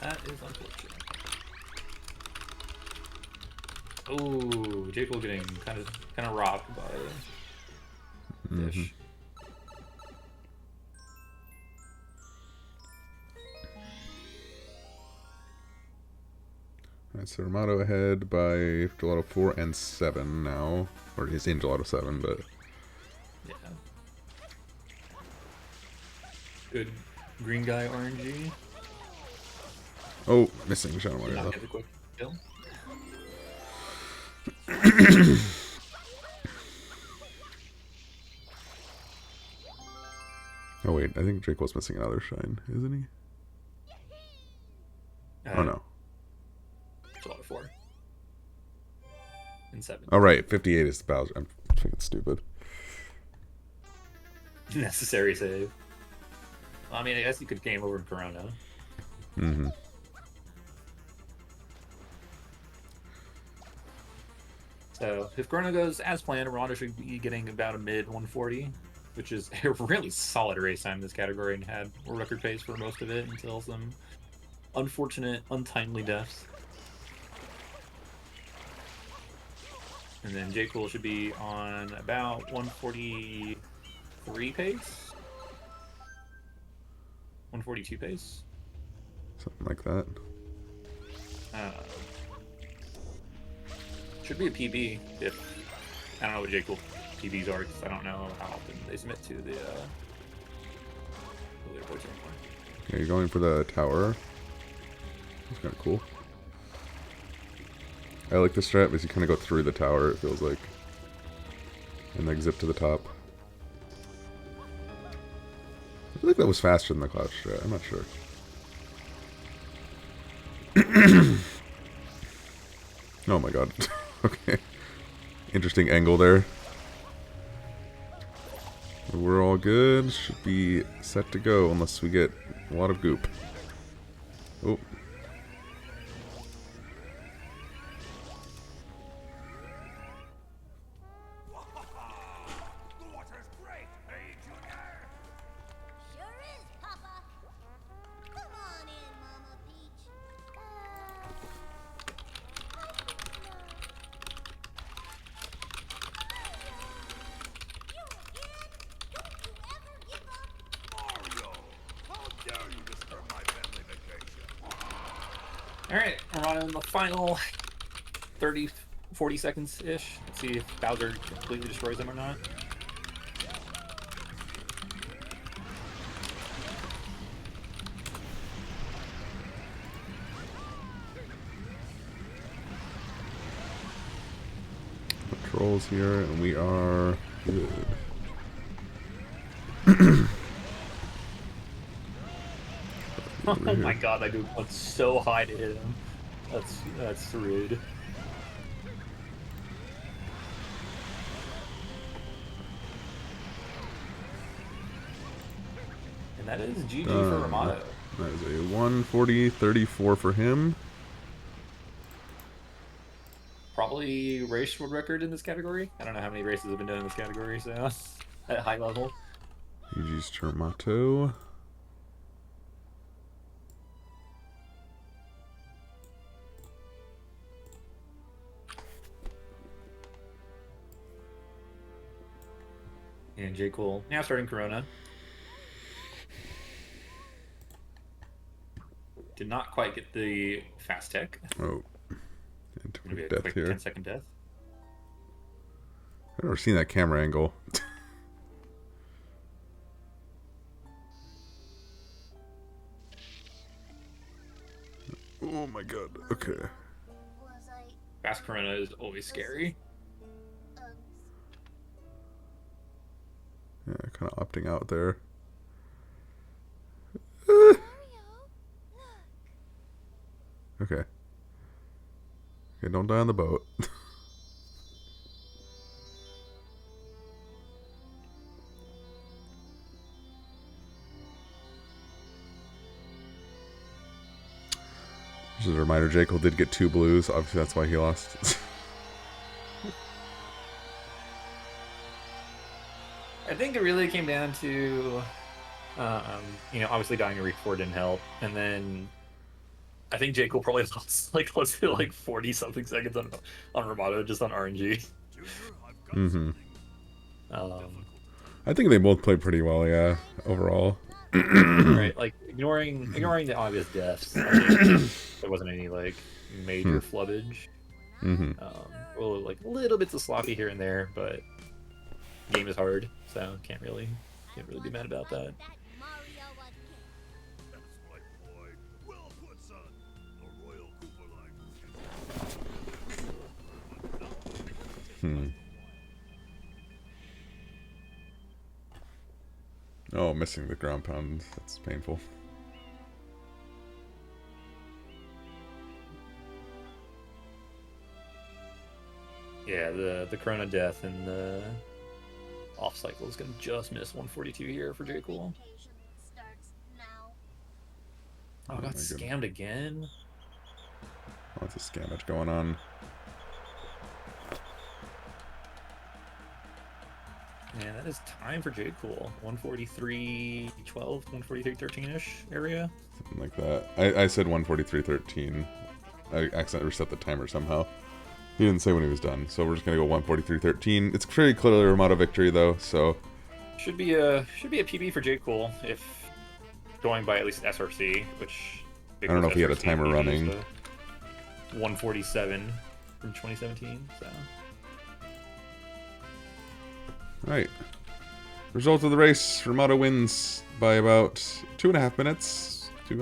That is unfortunate. Oh, Jcool getting kind of rocked by fish. Alright, so Rimato ahead by Gelato 4 and 7 now. Or he's in Gelato 7, but... Yeah. Good green guy RNG. Oh, missing Shadow Did Warrior not though. get the quick kill. Oh wait, I think Jcool's missing another shine, isn't he? Oh no. Gelato 4. And 7. Oh right, 58 is the Bowser. I'm freaking stupid. Necessary save. Well, I mean, I guess you could game over in Corona. Mm-hmm. So, if Corona goes as planned, Ronda should be getting about a mid 140, which is a really solid race time in this category, and had a record pace for most of it until some unfortunate, untimely deaths. And then Jcool should be on about 143 pace? 142 pace? Something like that. Should be a PB if I don't know what Jcool PBs are because I don't know how often they submit to the leaderboards anymore. Okay, you're going for the tower. That's kind of cool. I like the strat because you kind of go through the tower, it feels like. And like zip to the top. I feel like that was faster than the cloud strat, I'm not sure. Oh my god. Okay. Interesting angle there. We're all good. Should be set to go unless we get a lot of goop. Oh. Alright, we're on the final 30, 40 seconds-ish. Let's see if Bowser completely destroys them or not. Controls here, and we are good. Oh my god, that dude went so high to hit him. That's rude. And that is GG for Rimato. That is a 140.34 for him. Probably race world record in this category. I don't know how many races have been done in this category, so at high level. GG's Rimato. And Jcool now starting Corona. Did not quite get the fast tech. Oh, and Gonna be a death quick here. 10-second death. I've never seen that camera angle. Oh my god. Okay. Fast Corona is always scary. Yeah, kind of opting out there. Okay. Okay, don't die on the boat. Just as a reminder, Jcool did get 2 blues. Obviously, that's why he lost. I think it really came down to, obviously dying to Week 4 didn't help, and then I think Jcool probably lost like close to like 40-something seconds on Rimato just on RNG. Mm-hmm. I think they both played pretty well, yeah, overall. Right, like ignoring the obvious deaths, I think there wasn't any like major flubbage. Well, like little bits of sloppy here and there, but game is hard, so can't really be mad about that. Oh, missing the ground pound. That's painful. Yeah, the Corona death and the off cycle is gonna just miss 142 here for Jcool. Oh, I got scammed again. Lots of scammage going on. Man, that is time for Jcool. 143.12, 143.13-ish area. Something like that. I said 143.13. I accidentally reset the timer somehow. He didn't say when he was done, so we're just gonna go 143.13. It's pretty clearly a Rimato victory though, so should be a PB for Jcool if going by at least SRC, which I don't know if he had a timer running. 147 from 2017. So. Right. Result of the race: Rimato wins by about 2.5 minutes. 2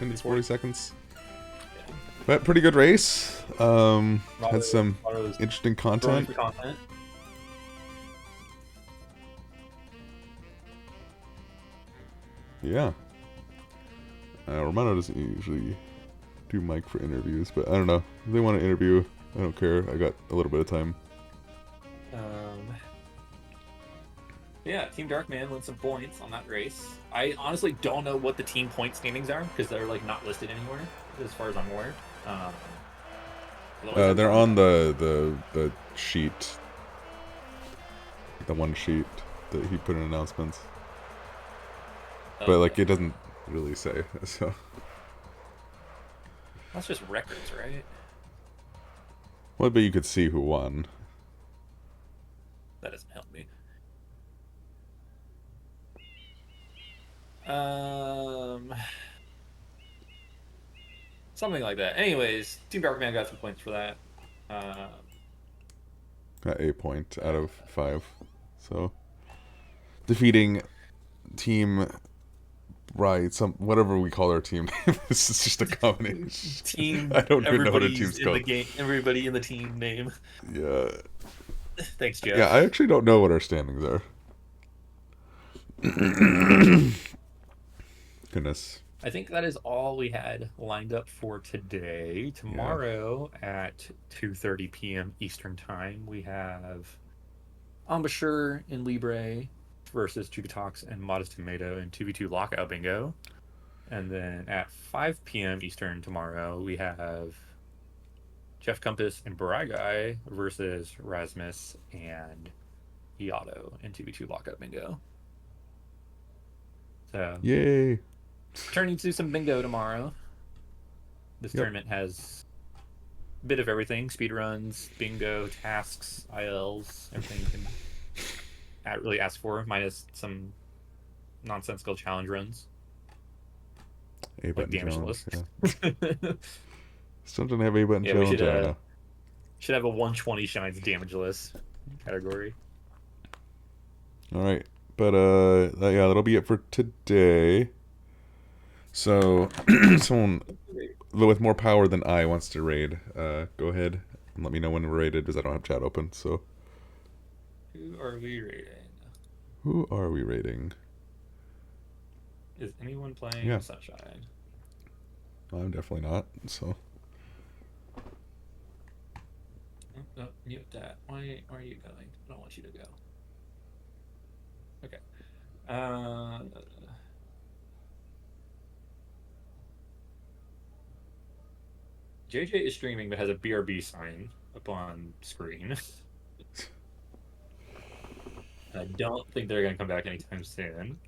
minutes 40 seconds. Yeah. But pretty good race. Had some interesting content. Yeah. Rimato doesn't usually do mic for interviews, but I don't know. If they want to interview, I don't care. I got a little bit of time. Yeah, Team Darkman won some points on that race. I honestly don't know what the team point standings are because they're like not listed anywhere as far as I'm aware. They're on the sheet, the one sheet that he put in announcements, but like it doesn't really say. So that's just records, right? Well, but you could see who won. That doesn't help me. Something like that. Anyways, Team Darkman got some points for that. Got 8 points out of 5. So defeating Team whatever we call our team name. This is just a combination. Team. I don't even know what a team's called. Everybody in the team name. Yeah. Thanks, Jeff. Yeah, I actually don't know what our standings are. Goodness. I think that is all we had lined up for today. Yeah. Tomorrow at 2:30 p.m. Eastern Time, we have Embouchure and Libre versus Jukatox and Modest Tomato in 2v2 Lockout Bingo. And then at 5 p.m. Eastern tomorrow, we have Jeff Compass and Baragai versus Rasmus and Iato in 2v2 Lockout Bingo. So, Yay. turning to some bingo tomorrow. This Yep. tournament has a bit of everything: speed runs, bingo, tasks, ILs, everything you can really ask for, minus some nonsensical challenge runs A like button Damage challenge. List. Yeah. Still don't have A button Yeah, we challenge. I know. should have a 120 shines damage list category. All right. But yeah, that'll be it for today. So, someone with more power than I wants to raid. Go ahead and let me know when we're raided, because I don't have chat open. So, Who are we rating? who are we raiding? Is anyone Yeah, playing Sunshine? I'm definitely not. So, Oh, no, mute that. Why are you going? I don't want you to go. Okay. JJ is streaming but has a BRB sign up on screen. I don't think they're going to come back anytime soon.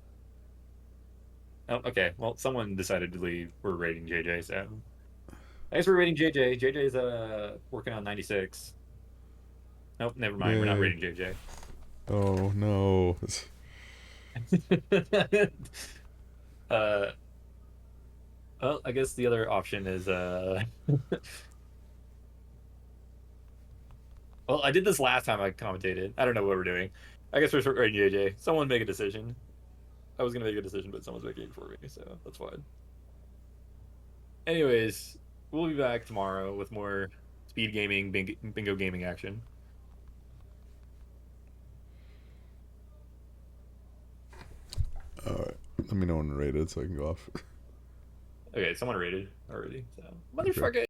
Oh, okay. Well, someone decided to leave. We're rating JJ, so I guess we're rating JJ. JJ's working on 96. Nope, never mind. We're not yay. rating JJ. Oh no. uh, well, I guess the other option is well, I did this last time I commentated. I don't know what we're doing. I guess we're rating JJ. Someone make a decision. I was gonna make a decision, but someone's making it for me, so that's fine. Anyways, we'll be back tomorrow with more speed gaming, bingo gaming action. All right. Let me know when we're rated so I can go off. Okay, someone rated already, so Okay. motherfucker.